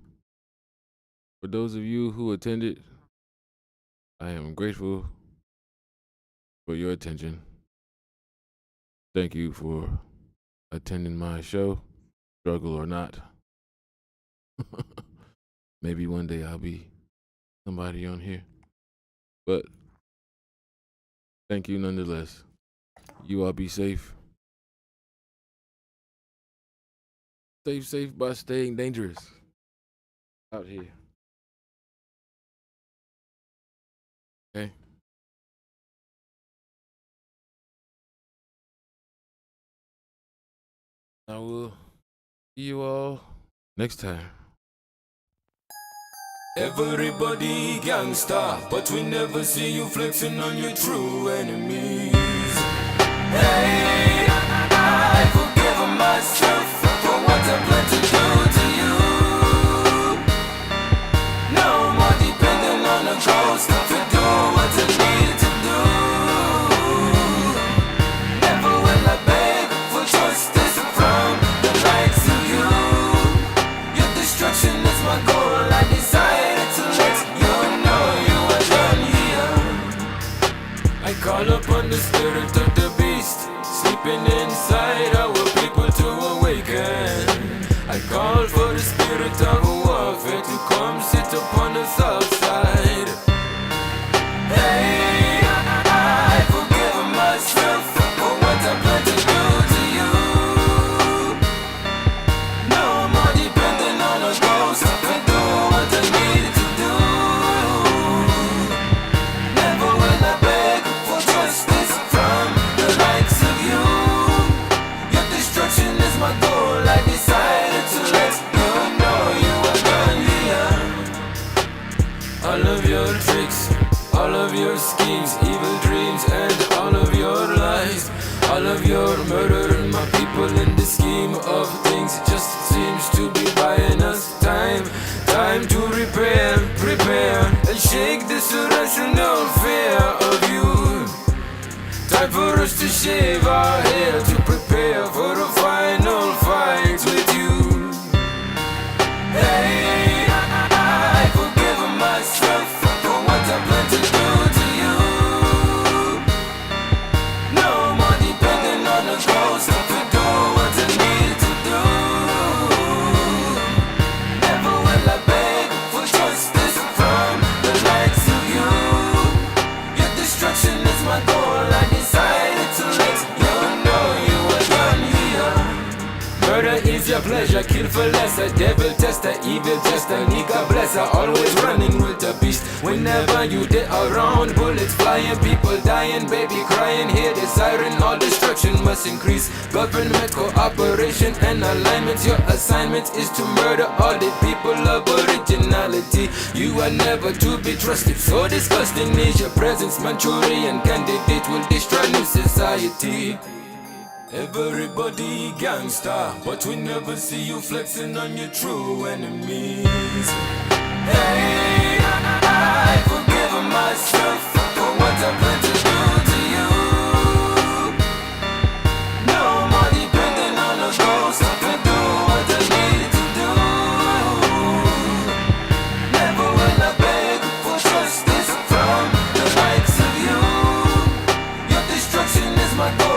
For those of you who attended, I am grateful for your attention. Thank you for attending my show, struggle or not. Maybe one day I'll be somebody on here. But thank you nonetheless. You all be safe. Stay safe by staying dangerous out here. Okay? I will see you all next time. Everybody gangsta, but we never see you flexing on your true enemies. Hey, I forgive myself for what I plan to do to you. No more depending on a ghost to do what I need to do. Never will I beg for justice from the likes of you. Your destruction is my goal. I decided to let you know you are done here. I call upon the spirit of the beast, sleeping inside our people to awaken. I call for the spirit of warfare to come sit upon the south side. Hey, I forgive myself for what I plan to do to you. No more depending on a ghost to do what I need to do. Never will I beg for justice from the likes of you. Your destruction is my goal. I decided to let you know you are done here. All of your tricks, all of your schemes, evil dreams, and all of your lies, all of your murdering my people in the scheme of things just seems to be buying us time. Time to repair, prepare, and shake this irrational fear of you. Time for us to shave our hair to prepare for a final fight with you. Hey, I forgive myself for what I plan to do to you. No more depending on a ghost to do what I need to do. Never will I beg for justice from the likes of you. Your destruction is my goal. I decided to let you know you are done here. Murder is your pleasure, kill for less. A devil tester, evil jester, nigga blesser. Always running with the beast. Whenever you get around, bullets flying, people dying, baby crying. Hear the siren, all destruction must increase. Government cooperation and alignment. Your assignment is to murder all the people of originality. You are never to be trusted. So disgusting is your presence. Manchurian candidate will destroy new society. Everybody gangsta, but we never see you flexing on your true enemies. Hey, I forgive myself for what I plan to do to you. No more depending on a ghost to do what I need to do. Never will I beg for justice from the likes of you. Your destruction is my goal.